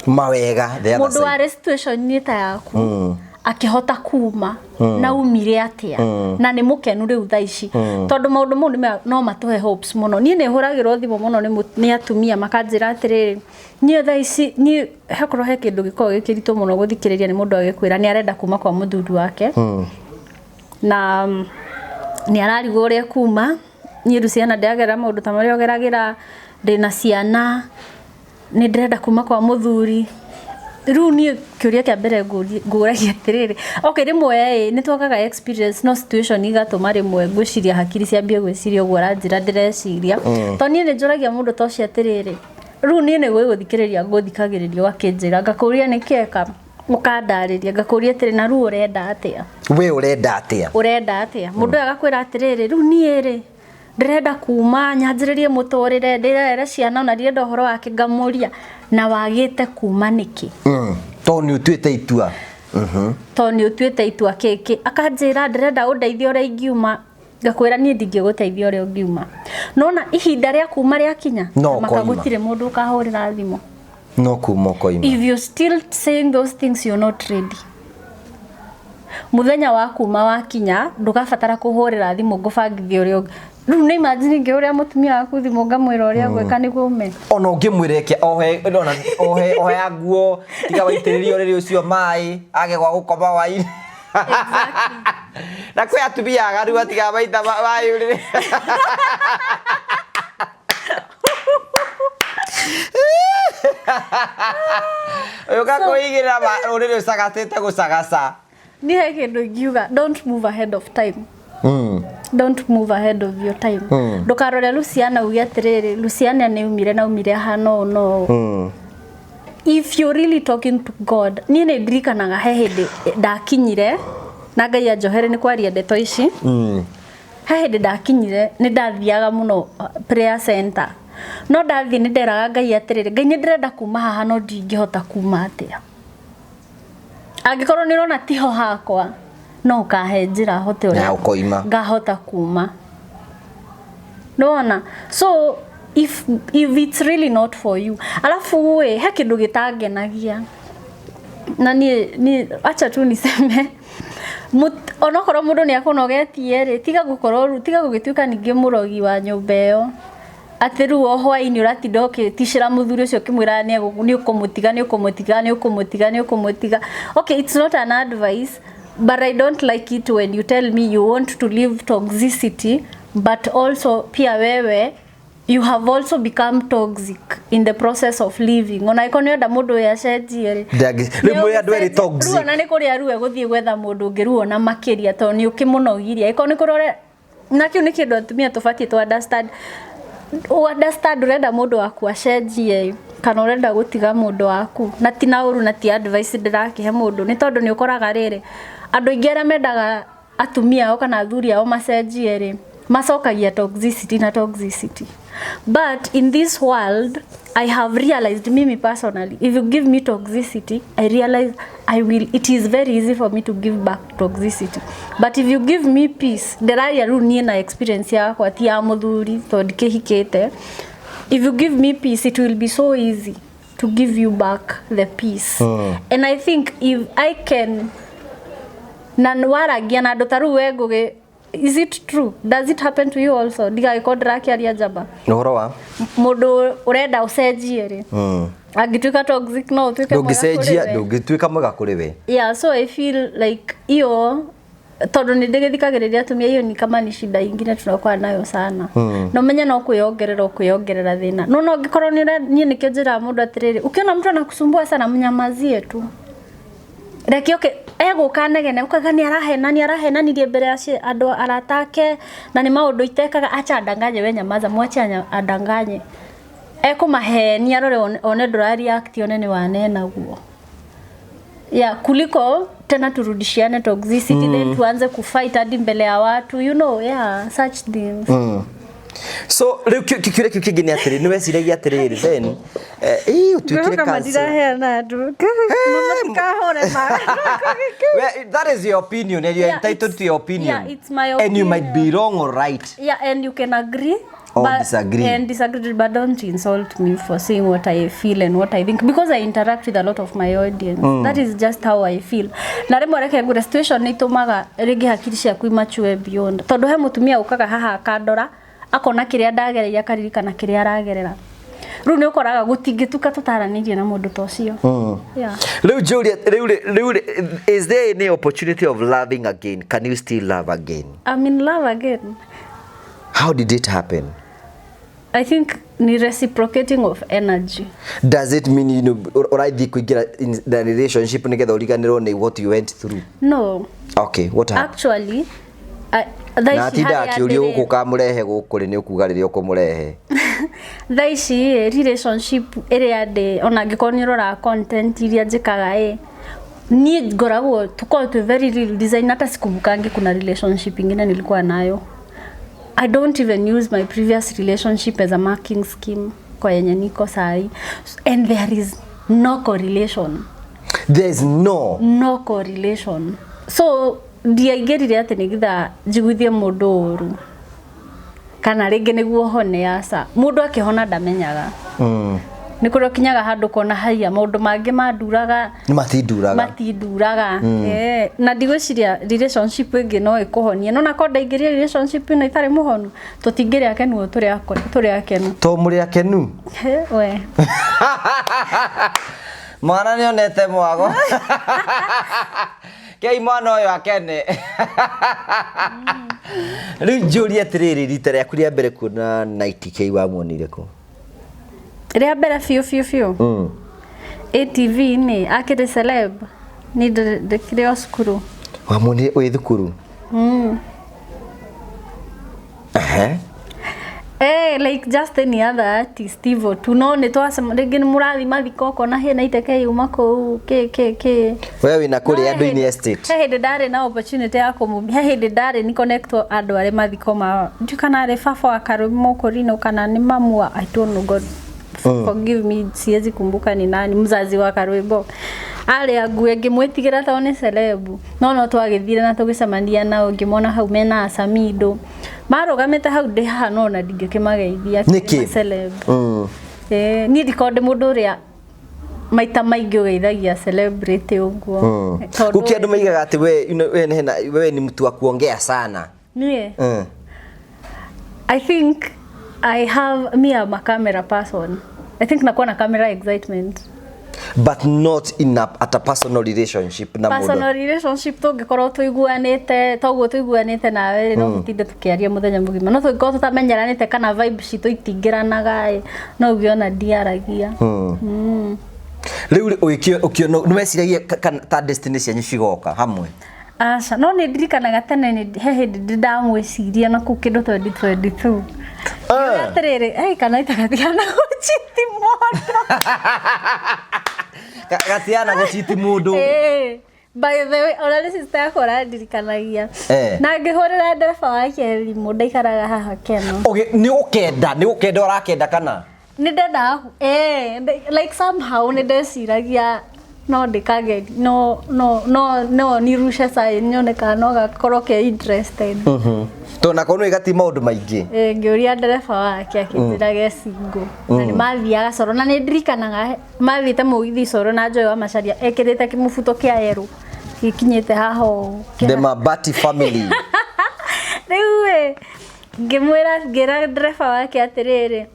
mawega the other mundu side wa situation ni ta yaku akihota kuma na umire atia na ni mukenu riu thaici tondu maundu mau no matuhe hopes muno ni ne huragirwo thimo muno ni atumia makanjira atiriri ni thaici ni hakoro he kindu giko gikirito muno guthikiriria ni mundu agikwira ni arenda kuma kwa muthuri wake na ni ararigwo uria kuma ni Luciana ndagera maundu ta maria ogeragira ndina ciana ni ndĩrenda kuma kwa muthuri riu ni kiuria kia mbere nguragia atiriri okay rimwe ni twakaga experience no situation igatuma rimwe ngwiciria hakiri ciambie gwiciria uguo aranjira ndireciria to ni ni njuragia mundu toci atiriri riu ni ni gwiguthikiriria nguthikagiririo akinjira ngakuria ni kieka ukandariria ngakuria atiri na riu urenda atia we urenda atia mundu agakwira atiriri riu ni ri ndirenda kuma nyanjiririe mutorire ndirera ciana na ndirenda horo wake ngamuria na wagite kuma niki to ni utuite itua to ni utuite itua kiki akanjira ndirenda undeithio ria ingiuma ngakwira ni ndingiguteithia ria ungiuma nona ihinda ria kuma ria kinya makagutire mundu kahurira thimo no kuma koima if you still saying those things you're not ready muthenya wa kuma wa kinya ndugabatara kuhurira thimo ngubangithia ria riu ni imagine ngeuria mutumia waku thimo ngamwira uria gweka niguo ume ona ungimwireke ohe aguo tiga waitiririo riri ucio mai age gwa gukoma waini exactly na kwe atumia agaru atiga maita mai riri Yoga kuigira riri usagatete gucagaca ni he kindu ngiuga don't move ahead of time don't move ahead of your time ndukarore Luciana ugia atiriri Luciana ni umire na umire hano no if you really talking to God ni ne ndirikanaga he hindi ndakinyire na Ngai anjohere ni kwaria ndeto ici he hindi ndakinyire ni ndathiaga muno prayer center no ndathi ni nderaga Ngai atiriri Ngai ni ndirenda kuma haha no ndingihota kuma atia angikorwo ni rona tiho hakwa no kahe njira hote uria ngahota kuma nona so if it's really not for you alafu we he kindu gitangenagia na ni acha tu niseme onokorwo mundu ni akunogetie ri tiga gugituika ningi murogi wa nyumba iyo atiru ohwa-ini uratinda ukitishira muthuri ucio kimwira ni ukumutiga okay it's not an advice but I don't like it when you tell me you want to leave toxicity but also pia wewe you have also become toxic in the process of living ona ikonyo nda mundu ya cenjie rimwe andu eri toxic ruona ni kuria ruwe guthie gwetha mundu ngiruona makiria to ni ukimunogiria ikoni kurore na kiu ni kindu atumia tubatie to understand urenda mundu waku acenjie kana urenda gutiga mundu waku na ti na uru na ti advice ndirakihe mundu ni tondu ni ukoraga riri andu ingi aria mendaga atumia ao kana athuri ao macenjie ri macokagia toxicity but in this world I have realized me personally if you give me toxicity I realize it is very easy for me to give back toxicity but if you give me peace ndiraria ru nie na experience yakwa ti ya muthuri to ndikihikite if you give me peace it will be so easy to give you back the peace and I think if I can nanwaragia na ndotaru wenguge is it true does it happen to you also diga ikodra kiaria jaba uhoro wa mundu urenda ucenjie ri agituika toxic no tuike ndungituika mwega kuri we yeah so I feel like iyo tondu ni ndigithikagiriria atumia iyo ni kama ni shida ingine tunakuwa nayo sana no menya no kuyongerera thina no ngikorwo ni nikijira mundu atiriri ukiona mtu anakusumbua sana mnyamazie tu reke okay ego kanegene ukaga ni arahenanirie mbere ya andu aratake na ni maundu itekaga acha ndanganye we nyamaza mwacha andanganye ekumahenia rore one ndurari act one ni wanena guo ya kuliko tena turudishiane toxicity then tuanze kufight hadi mbele ya watu you know yeah such things so kikire kingine atiri ni weciragia atiriri then utuikire kansa hena ndu that is your opinion and you are entitled to your opinion yeah it's my opinion and you might be wrong or right yeah and you can agree Or disagree. And disagree, but don't insult me for saying what I feel and what I think, because I interact with a lot of my audience. That is just how I feel. Na rĩmwe reke ngure situation nĩ itumaga rĩngĩ hakiri ciaku immature beyond. Tondũ he mũtumia ũkaga haha akandora akona kĩrĩa ndagereire akaririkana kĩrĩa aragerera. Rĩu nĩ ũkoraga gũtingĩtuka tũtaranĩrie na mũndũ ta ũcio. Yeah. Rĩu Juliet, is there any opportunity of loving again? Can you still love again? I'm in love again. How did it happen? I think ni reciprocating of energy. Does it mean, you know, already kuingira in the relationship nigetha uriganirwo ni what you went through? No. Okay, what happened? Actually, na tinda akiuria guku kamurehe guku ri ni ukuga riri ukumurehe. Thaici relationship ĩrĩa ndĩ ona ngĩkorwo nĩ ũrora content iria njĩkaga niĩ ngoragwo tuko tu very real design. Hata sikumbukangi kuna relationship ingine nilikuwa nayo. I don't even use my previous relationship as a marking scheme kwa yenye niko sahi, and there is no correlation. There is no correlation. So ndiaigerire ati nigitha njiguithie mũndũ ũru kana rĩngĩ nĩguo hone asa mũndũ akĩhona ndamenyaga. Nĩ kũrĩ kinyaga handũ kona haya maũndũ mangĩ manduraga matinduraga. Na ndigwĩciria relationship ĩngĩ no ĩkũhonie. No na konda ingĩria relationship ĩno itarĩ mũhonu tũtingĩrĩ akenu tũrĩ akenu to mũrĩ akenu we mwana nĩ onete mwago kei mwana ũyũ akene. Rĩu Juliet rĩrĩ rita rĩaku rĩa mbere kuona 90k wamuonire kũ? Rĩa mbere biũ ATV nĩ akĩrĩ celeb ni ndekire o cukuru. Wamuonire wĩ thukuru? Like just any other artist Steve tu no nĩ twasema rĩngĩ nĩ mũrathi mathiko kona he 90k uma kũu ke wewe wĩna kũrĩ andũ-inĩ estate. He hĩndĩ ndarĩ na opportunity ya he hĩndĩ ndarĩ ni connect andũ arĩa mathiko ma kana arĩ baba wa Karũmo Korino kana ni mamu I don't know, God forgive me, siwezi kumbuka ni nani mzazi wa Karũmo. Arĩa ngue ngĩmwĩtigĩra ta one celebu no twagĩthire na tũgĩcemania nao ngĩmona hau mena Samido marogamete hau ndĩ haha no na ndingĩkĩmageithia celeb. Niĩ ndiko ndĩ mũndũ ũrĩa maita maingĩ ũgeithagia celebrity ũguo. Gũkĩ andũ maigaga atĩ we ni mtu wa kuongea sana. Niĩ I think I'm a camera person. I think nakuwa na camera excitement. But not in at a personal relationship na mũndũ. Personal relationship tũngĩkorwo tũiguanĩte nawe no tũtinde tũkĩaria mũthenya mũgima. No tũngĩkorwo tũtamenyeranĩte kana vibe citũ itingĩranaga no ũgiona ndiaragia. Rĩu ũkĩona nĩ weciragia ta destiny cianyu cigoka hamwe? Aca no nĩ ndirikanaga tene he hĩndĩ ndamwĩciria na kũu kĩndũ 2022. Atĩrĩrĩ kana itagatiana gũchiti mũndũ. Gatiana gũchiti mũndũ. By the way, ona sister yakwa arandirikanagia. Na ngĩhũrĩra ndereba wake thimũ ndaikaraga haha Keno. Okay, nĩ ũkenda ũrakenda kana? Nĩ ndenda like somehow nĩ ndeciragia no ndikage no nirushe sai nyone kana gakorwo ke interested. To na kono igati maundu maingi. Ngĩũria ndereba wake akĩnjĩra single. Na nĩ mathiaga Coro na nĩ ndirikanaga mathiĩte mũgithi Coro na Joy wa Macharia ekĩrĩte kĩmũbuto kĩa yero gĩkinyĩte haha. The Mabati family. Rĩu ngĩra ndereba wake atĩrĩrĩ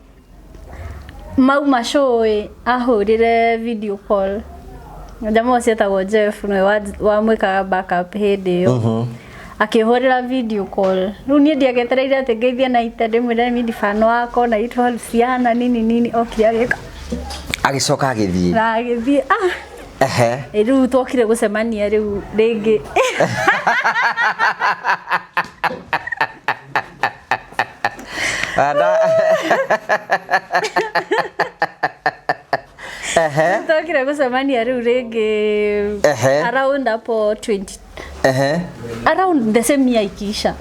mauma show ahũrĩre video call. Jamaa cietagwo Jeff nĩ wa mwĩkaga backup hĩndĩ ĩyo. Akĩhũrĩra video call. Rĩu niĩ ndiagetereire atĩ ngeithie na itende mwĩre mimi fan wako na itwa Luciana nini okire agĩka. Agĩcoka agĩthiĩ. Na agĩthiĩ rĩu twokire gũcemania rĩu rĩngĩ. Twokire gũcemania rĩu rĩngĩ around hapo 20 around the same year ikiisha.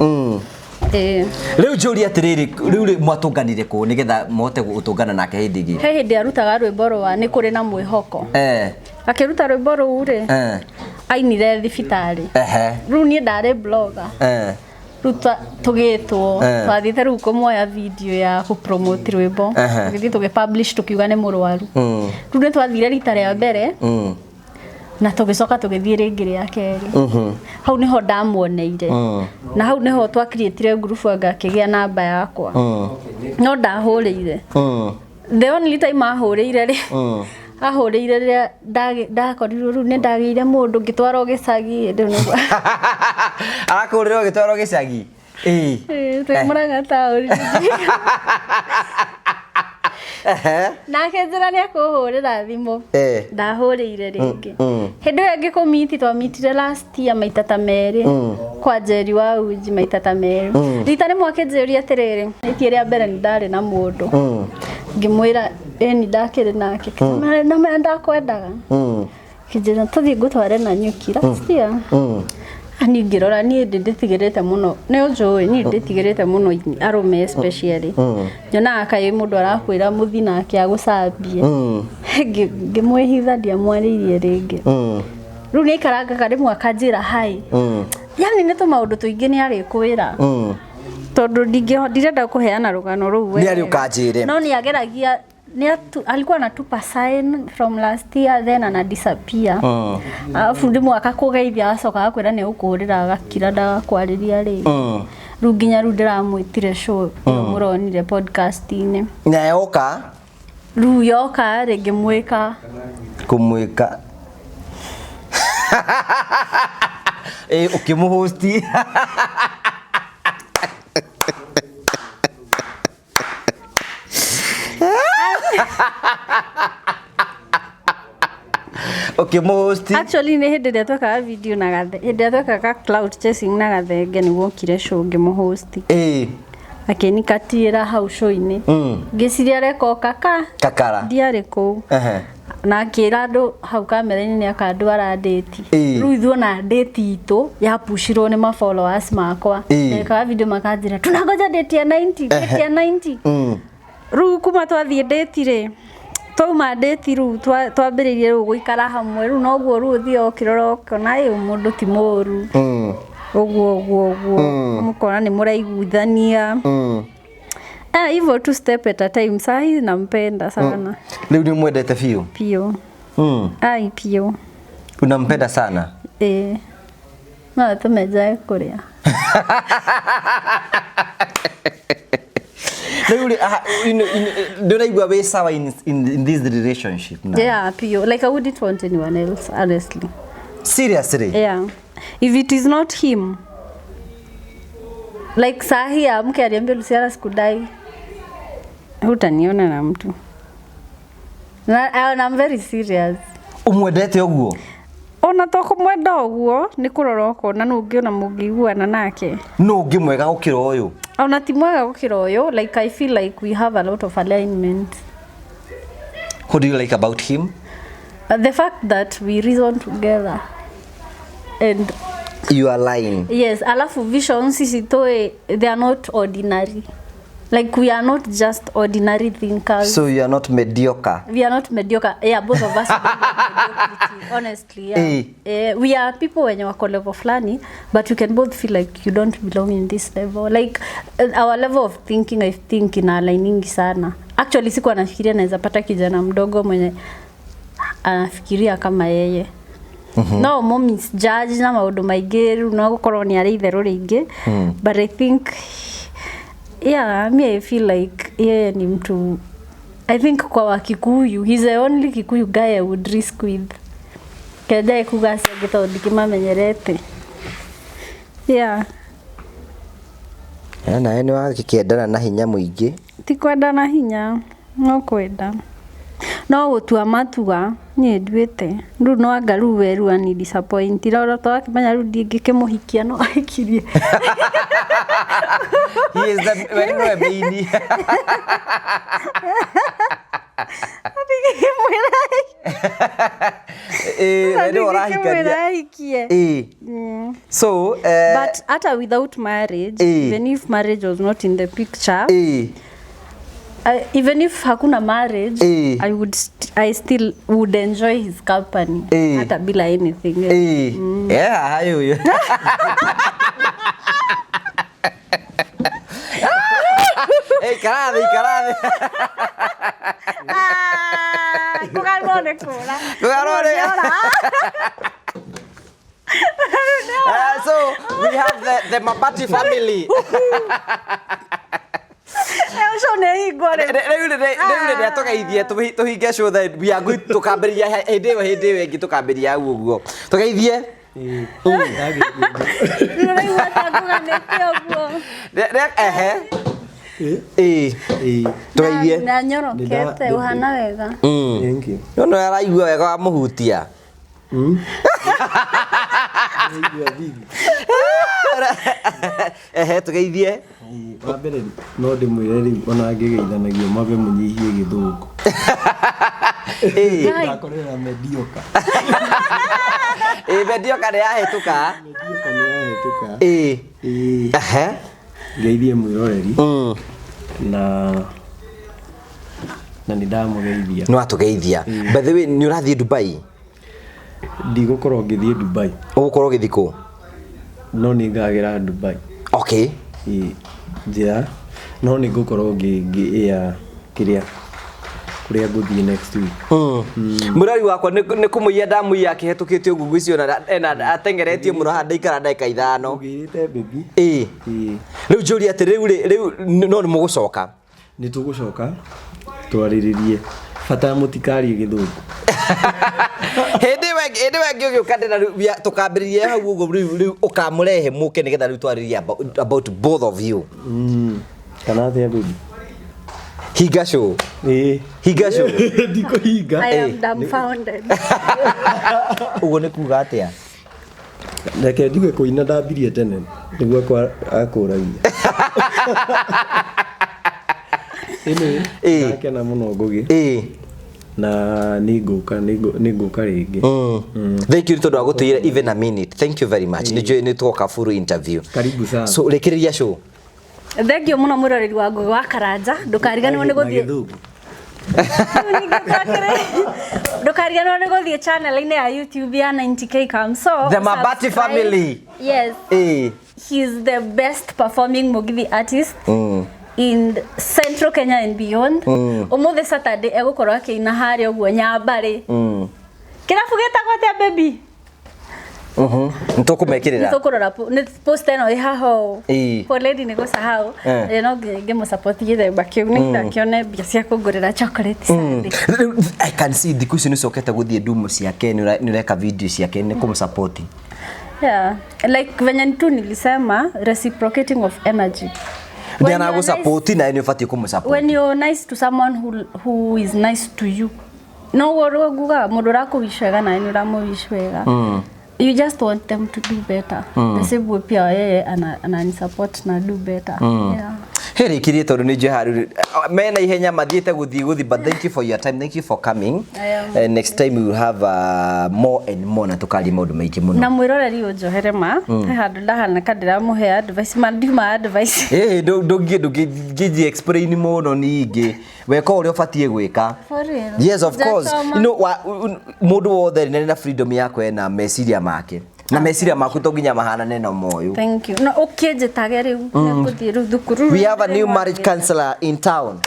Rĩu Julia atĩrĩrĩ rĩu mwatũnganire kũ nĩgetha mũhote gũtũngana nake hĩndĩ ĩngĩ? He hĩndĩ arutaga rwĩmbo rwa nĩ kũrĩ na mwĩhoko. Akĩruta rwĩmbo rũu rĩ ainire thibitarĩ. Rĩu niĩ ndarĩ blogger. Rĩu ruta tugitwo twathite ru kumoya video ya ku promote rwimbo tugithi tugipublish tukiuga ni murwaru ru ni twathire rita ria mbere na tugicoka tugithie ringi ria keri hau niho ndamuoneire na hau niho twa create group ngakigia namba yakwa no ndahurire the only time ahurire ri ahurire ria ndakorirwo ru ni ndagire mundu ngitwaro gicagi ndio ni arakurirwo gitwaro gicagi twimuraga tauri nake njira ni akuhurira thimu ndahurire ringi hindu ya ngikumiti twamitire last year maita ta meri kwa Njeri wa Uji maita ta meri rita rimwe akinjiria atiriri itie ria mbere ni ndari na mundu ngimwira ni ndakire nake na ndakwendaga kijana tuthi ngutware na nyukira cia ani ngirora ni nditigirite muno ni ujui ni nditigirite muno arume especially jona akai mundu arakwira muthi nake agusambie ngimwihitha ndiamwaririe ringi ru ni karanga kari mwaka njira hai yani ni to maundu tuingi ni ari kwira tondu ndirenda kuheana rugano ruu we ni ari ukanjire no ni ageragia alikuwa anatupa sign from last year then ana disappear afu ndi mwaka kugeithia acoka akwira ni ukurira agakira ndakwariria ri ru nginya ru ndiramwitire show muronire podcast ine na yoka ru yoka ringi mwika kumwika ukimuhosti okay most actually ne hede tweka video na gathe hede tweka cloud chasing na gathenge ni wokire show ngimuhost akeni katira hau show ini ngiciria reko kakara ndiare ko na kira andu hau kamera-ini ni akandwara date ru ithuo na date itu ya pushirwo ni ma followers makwa neka video makanjira tunagoja date ya 90 date ya 90 ru kuma twathie date ri twauma date ru twambiririe ru guikara hamwe ru noguo ru thio kiroroko na yu mundu ti moru oguo mukora ni muraiguithania hivyo tu step at a time. Sahi nampenda sana. Leo ni mwendete fio? Pio. Ai pio. Unampenda sana? Na tumeja kuria. Don't I go away sour in this relationship now? Yeah, pio. Like I wouldn't want anyone else, honestly. Seriously? Yeah. If it is not him, like sahi amke aliambia Luciana sikudai, hutaniona na mtu. And I'm very serious. Umwendete oguo? Ona to kumwenda oguo ni kuroroko na nungiona mungiguana nake. No ngimwega gukira uyu. Ona ti mwega gukira uyu, like I feel like we have a lot of alignment. What do you like about him? The fact that we reason together. And you are lying. Yes, alafu visions sisi toe, they are not ordinary. Like we are not just ordinary thinkers. So you are not mediocre. We are not mediocre. Yeah, both of us are mediocrity, honestly. Yeah. We are people wenye wako level flani, but you can both feel like you don't belong in this level. Like our level of thinking, I think ina aligning sana. Actually siku anafikiria naweza pata kijana mdogo mwenye anafikiria kama yeye. No mommy's judge na maundu maingi no gukorwo ni ari itheru ringi, but I think yeah, I feel like ni mtu, I think kwa Wakikuyu he's the only Kikuyu guy I would risk with. Kenda ekuga segito ndikimamenyerete. Yeah. Na ene wa kikiendana na hinya muingi. Ti kwenda na hinya, no kwenda. No gutua matua ni ndwite ndu no angaru weru ani disappoint ro to akimenya ru ndingikimuhikia no aikirie. He is the very no baby. So but hata without marriage, even if marriage was not in the picture, even if hakuna marriage, I still would enjoy his company hata bila anything. Yeah, hayo. Ikarathi. Kugarone kura. So we have the Mabati family. Rĩu tũgeithie tũhinge show that we are going to kamberia hĩndĩ ĩyo ĩngĩ tũkamberia ũguo. Tũgeithie. Tũgeithie. Na nyorokete uhana wega. Thank you. No araigua wega wa mũhutia. Tũgeithie. Wambere no ndĩmwĩre rĩu ona angĩgeithanagio mabe mũnyihie gĩthũngũ. Ndakorera medioka. Medioka nĩ yahĩtũka. Ngeithie mwĩroreri na nĩndamũgeithia. No atũgeithia. By the way, nĩ ũrathiĩ Dubai? Ndigũkorwo ngĩthiĩ Dubai. Ũgũkorwo ũgĩthiĩ kũ? No nĩngagera Dubai. Okay. Njĩra no nĩngũkorwo ngĩĩa kĩrĩa kũrĩa ngũthiĩ next week. Mũrari wakwa nĩ kũmũiya ndamũiya akĩhetũkĩte ũguo ngwĩciona na atengeretie mũno handa ikara ndagĩka 5. Ũgĩrĩte baby. Rĩu njũria atĩ rĩu no nĩ mũgũcoka. Nĩ tũgũcoka twarĩrĩrie bata mũtikarie gĩthũngũ. Hĩndĩ ũgĩũka ndĩna tũkambĩrĩrie hau ũguo rĩu ũkamũrehe mũke nĩgetha rĩu twarĩrie about both of you. Kana atĩa baby? Higa show. Higa show. Ndikũhinga. I am dumbfounded. Ũguo nĩ kuga atĩa? Reke njuge kũina ndambirie tene nĩguo akũragia. Ndakena mũno Ngũgĩ. Na nĩngũka rĩngĩ. Thank you tondũ agũtũire even a minute. Thank you very much. Nĩ twoka full interview. Karibu sana. So rekereria show. Thank you muno mũroreri wa Ngũgĩ wa Karanja. Ndũkariganĩrwo nĩ gũthiĩ. Ndũkariganĩrwo nĩ gũthiĩ channel-inĩ ya YouTube ya 90K Kamso. The Mabati family. Yes. He's the best performing Mugithi artist. In Central Kenya and beyond. Umuthi Saturday egũkorwo akĩina harĩa ũguo Nyambari. Kĩrabu gĩtagwo atĩa baby? Nĩtũkũmekĩrĩra. Nĩtũkũrora post ĩno ĩ haha. Poledi nĩ gũsahau. No ngĩmũsupport gĩthemba kĩu nĩndakĩone mbia cia kũngũrĩra chocolate Sunday. I can see thikũ ici nĩcokete gũthiĩ ndumo ciake nĩũreka video ciake nĩ kũmũsupport. Yeah, like venye tu nilisema reciprocating of energy. When you're nice to someone who is nice to you, no guga mundu rakuwishwega na ni ramwishwega. You just want them to do better. The same way pia yeye ana support na do better. Yeah. Heri kiri tondu ni jeharu mena ihenya mathiete guthi but thank you for your time, thank you for coming. Next time we will have more and more na tukari maundu maingi muno na mwiroreri unjohere ma handu ndahana kadira muhe advice mandima advice ndungi explain muno ningi weka uria ubatie gwika. Yes, of course. You know mundu wothe na freedom yako na meciria make na meciria maku to nginya mahana neno moyo. Thank you. No ukijitage riu nikuthie riu thukuru. We have a new marriage counselor in town.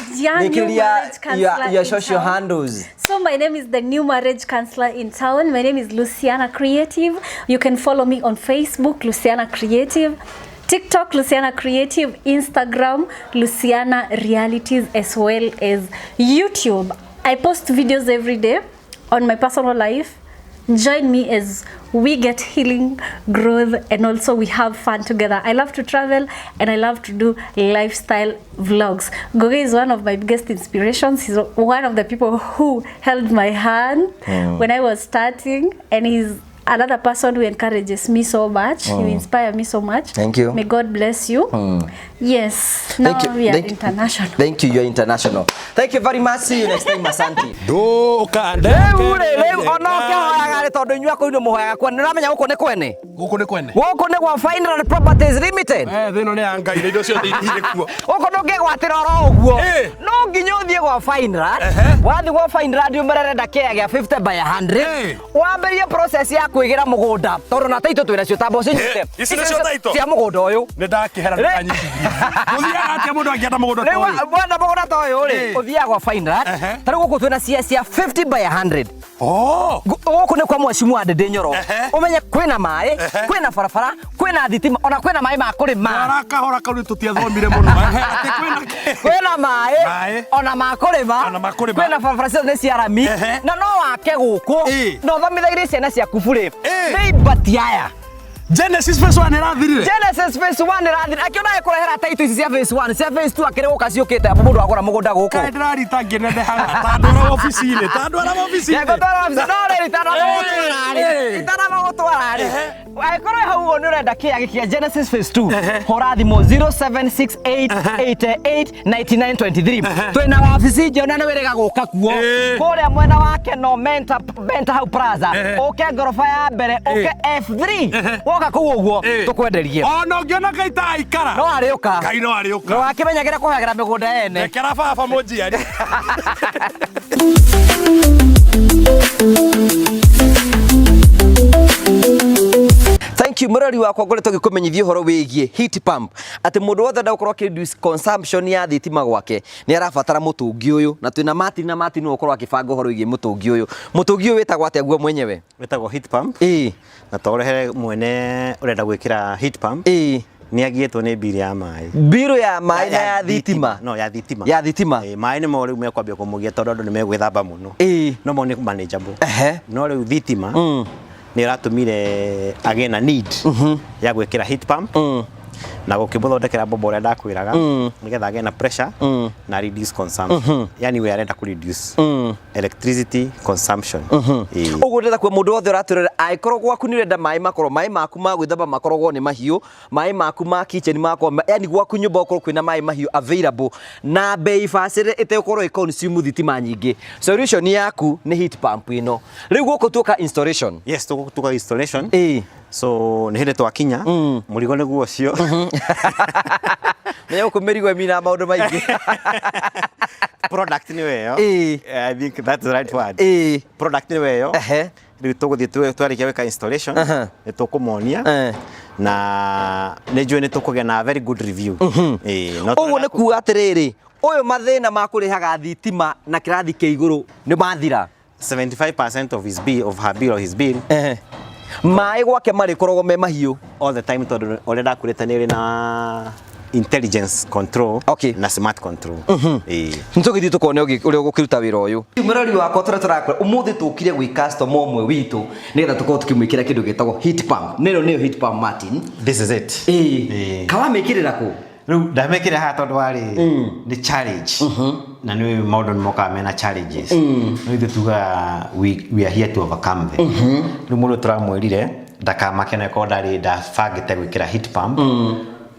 Your social handles. So my name is the new marriage counselor in town. My name is Luciana Creative. You can follow me on Facebook, Luciana Creative, TikTok, Luciana Creative, Instagram, Luciana Realities, as well as YouTube. I post videos every day on my personal life. Join me as we get healing, growth, and also we have fun together. I love to travel and I love to do lifestyle vlogs. Ngũgĩ is one of my biggest inspirations. He's one of the people who held my hand when I was starting, and he's another person who encourages me so much. You inspire me so much. Thank you. May God bless you. Yes. Now we are international. Thank you. You're international. Thank you very much. See you next time, Asante. Nduka ndeke. Leo onoke hoyaga ri tondu inyua kuinu muhoyaga kwa niramenya guko ni kwene. Guku ni kwene. Guku ni gwa Final Properties Limited. Thino ni anga ile indo cio thiri kuo. Guku ndungigwatira oro uguo. No nginya uthie gwa Final. Wathi gwa Final ndio merenda kea 50 by 100. Wamberie process ya kuigira mugunda. Tondu na taito twina cio tambo cinyite. Ici ni cio taito. Cia mugunda uyu. Ni ndakihera ndanyiti. Muthiaga atia mundu angienda mugunda ta uyu. Bwana mugunda ta uyu ri. Uthia gwa Final. Tari guku twina cia 50 by 100. Guku ni kwa mwashimu wa Ndende Nyoro. Umenye kwina mai, kwina barabara, kwina thitima, ona kwina mai ma kurima. Arakahora kauri tutiathomire muno. Ati kwina mai, ona ma kurima. Kwina barabara cia cia rami. Na no wake guku. No thomithagirie ciana cia kuburi. Nei batiaya. Genesis phase 1 irathirire. Genesis phase 1 irathirire. Akiona ekurehera taito ici cia phase 1, cia phase 2 akire guka ciukite mundu agura mugunda guku. Kai ndirarita nginende haga. Tandora office-ini, tandora office-ini. Yego tandora office. No riri tandora gutwara. Itara gutwara. Aikoro hau ni urenda kia gikia Genesis phase 2. Hora thimo 0768889923. Twina office jona na wirega guka kuo. Kuria mwena wake no Menta hau Plaza. Oke gorofa ya mbere, oke F3. Woka kuo uguo tukwenderie. Ona ngiona kaita aikara. No ariuka. Kai no ariuka. No akimenyagira kuhagira migunda ene. Ekera baba mojiari. Thank you murari wakwa ngoretwo gikumenyithia horo wigie heat pump ati mundu wothe ndakorwo reduce consumption ya thitima gwake ni arabatara mutungi uyu na twina Martin na Martin no ukorwo akibanga horo wigie mutungi uyu wetagwo atia guo mwenyewe wetagwo heat pump na torehere mwene urenda gwikira heat pump ni agietwo ni bill ya mai na ya thitima no ya thitima mai ni mo riu mekwambia kumugia tondu andu ni megwithamba muno no mo ni manageable no riu thitima ni ratumire agena need ya gwikira heat pump na gukimuthondekera bombo uria ndakwiraga nigetha agena pressure na reduce consumption yani we arenda ku reduce electricity consumption uguo ndetha kwa mundu wothe uraturira aikorwo gwaku ni urenda mai maku ma gwithamba makorogwo ni mahiu mai maku ma kitchen mako yani gwaku nyumba ukorwo kwina mai mahiu available na bei facile itekorwo consume thitima nyingi solution yaku ni heat pump ino riu guku tuka installation yes tuka installation so ni hindi twakinya murigo ni guo cio Nyo kumirigo mina maundu maingi product ni weyo I think that's the right word product ni weyo riu tuguthie twarikia weka installation ni tukumonia na nejwe ni tukugia na very good review uguo ni kuga atiriri uyu mathina ma kurihaga thitima na kirathi ke iguru ni mathira 75% of his bill of her bill or his bill mai gwake mari korogo me mahiu all the time tondu orenda kureta ni na intelligence control na smart control ntugithi tukone uri gukiruta wira uyu murari wakwa turakora umuthi tukire gwi customer omwe witu nigetha tukorwo tukimwikira kindu gitagwo heat pump nero niyo heat pump Martin this is it kawa mekirira ku riu ndamekira ha tondu wari ni challenge na ni modern moka mena challenges no ithu tuga we are here to overcome them ni mundu turamwirire ndakamake ko ndari ndabangite gwikira heat pump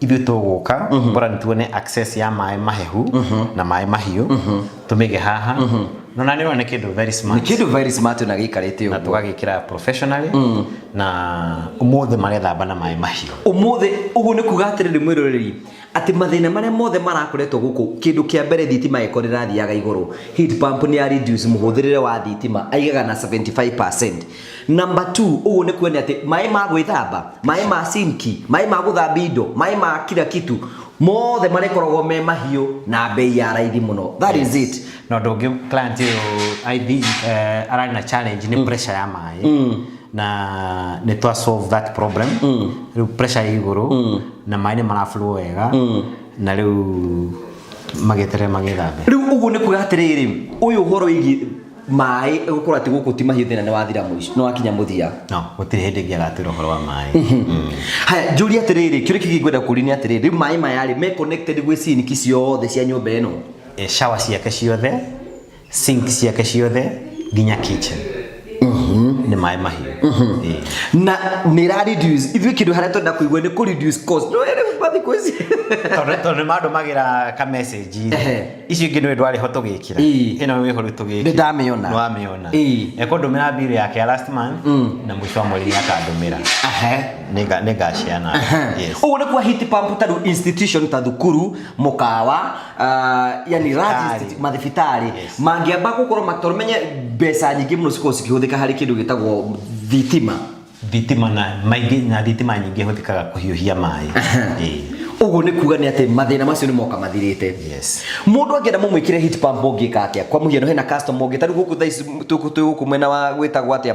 ithu tuguka bora nituone access ya mai mahehu na mai mahiu tumige haha no na nione kindu very smart na gikarite na tugagikira professionally na umuthi marethamba na mai mahiu umuthi ugu ni kugatirire mwiroreri ati mathina maria mothe marakoretwo guku kindu kia mbere thitima iko rirathiaga iguru heat pump ni ya reduce muhuthirire wa thitima aigaga na 75%. Number 2 ugu ni kuone ati mai ma gwithamba mai ma sinki mai ma guthamba indo mai ma kila kitu mothe marekoragwo me mahiu na bei ya raithi muno that is it no dogi client I think arari na challenge ni pressure ya mai na ne to solve that problem riu pressure iguru na mai ni maraflow wega na riu magetere magithambe riu ugu ni kugatiriri uyu horo igi mai gukora ati guku ti mahiu thina ni wathira muico no akinya muthia no gutire hindi ngiagatira horo wa mai haya juri atiriri kire kigigwenda kuri ni atiriri riu mai mayari me connected gwi sink ciothe cia nyumba eno shower ciake ciothe sink ciake ciothe nginya kitchen ni mai mahiu na ni reduce ithu kindu haria twenda kuigwa ni ku reduce cost no bathi kwezi tondu mando magira ka message icio ingi nwe ndwari hoto gikira ino we horu tugikira ndamiona no amiona eko ndumira bill yake ya last month na mwisho wa mwezi akandumira nega ciana yes ugu ni kwa hit pump tadu institution ta thukuru mukawa yani registered mathibitari mangiamba gukorwo matormenye mbeca nyingi muno ciko cikihuthika hari kindu gitagwo thitima na maingi na thitima nyingi huthikaga kuhiuhia mai ugu ni kuga ni ati mathina macio ni moka mathirite yes mundu angenda mumwikire hit pump ongika atia kwa muhiano hena customer ongi tari guku thaici tuku mwena wa gwitagwo atia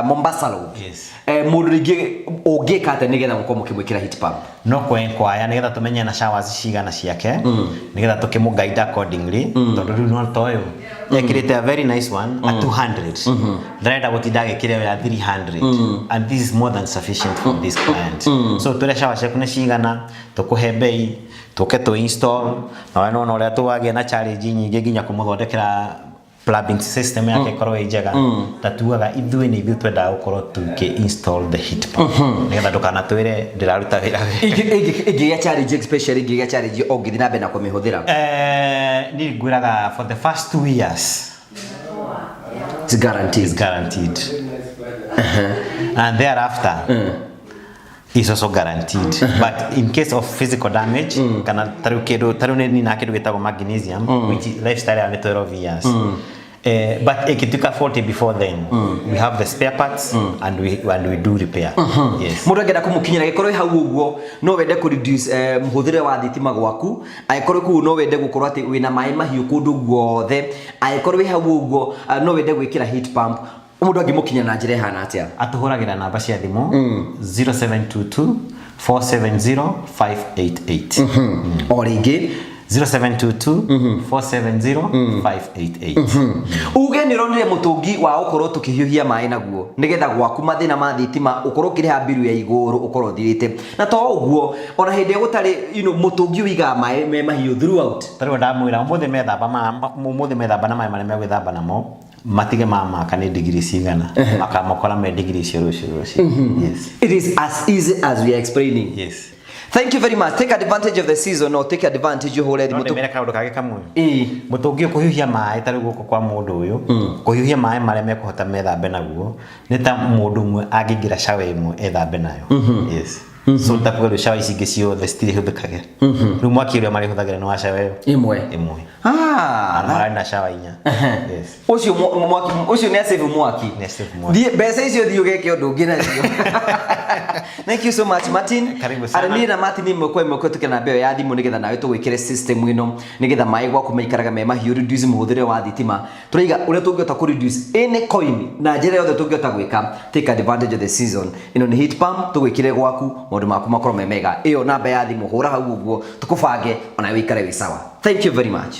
Mombasa road yes mundu ringi ongika atia nigetha gukorwo mukimwikira hit pump no kwenkwaya nigetha tumenye na showers cigana ciake nigetha tukimuguide accordingly tondu riu no toyo ekirite a very nice one at 200 ndrenda gutinda gekire ya 300 and this is more than sufficient for this client so tule showers ciaku ni cigana tukuhe bei tuke to install na wana no ria tuwagia na challenge nyingi nginya kumuthondekera plumbing system yake korwo ijega tatuaga ithuĩ nĩ ithuĩ twenda gukorwo tuki install the heat pump nigetha ndukana twire ndiraruta wira igi ya challenge especially igi ya challenge ongithi na bena kumihũthĩra ni ngwiraga for the first 2 years it's guaranteed and thereafter is also guaranteed but in case of physical damage kana taru ni na kidu gitagwo magnesium which lifestyle ya 12 years but ikituka 40 before then we have the spare parts and we do repair yes mundu angenda kumukinyira gikorwo hau uguo no wende ku reduce muhuthire wa thitima gwaku aikorwo ku no wende gukorwo ati wina mai mahiu kundu guothe aikorwo hau uguo no wende gwikira heat pump mundu angimukinya na njira hana atia atuhuragira namba cia thimu 0722 470 588 o ringi 0722 470 588 uge ni ronire mutungi wa ukorwo tukihiuhia mai naguo nigetha gwaku mathina ma thitima ukorwo kiriha biru ya iguru ukorwo thirite na to uguo ona hindi gutari mutungi wiga mai me mahiu throughout tari ndamwira muthe methamba na mai mane megwithamba namo matige mama kana degree cigana makamokora me degree cio rucio yes it is as easy as we are explaining yes thank you very much take advantage of the season or take advantage hole mutu mere kaundu kage kamwe mutungi kuhiuhia mai tari guko kwa mundu uyu kuhiuhia mai mare mekuhota methambe naguo ni ta mundu mwe agingira shawe imwe ethambe nayo yes so takuga shawa icingi ciothe stili huthikage riu mwaki uria mari huthagira no wa shawe imwe mara na shawa inya yes ucio mwaki ucio ni save mwaki besa icio thiu geke undu ngina cio thank you so much Martin arani na Martin mwe tukena mbeo ya thimu nigetha nawe tugwikire system ino nigetha mai gwaku maikaraga me mahiu reduce muhuthire wa thitima turaiga uria tungiota ku reduce any coin na njira yothe tungiota gwika take advantage of the season ino ni heat pump tugwikire gwaku maundu maku makorwo me mega iyo namba ya thimu hura hau uguo tukubange ona wikare wi sawa thank you very much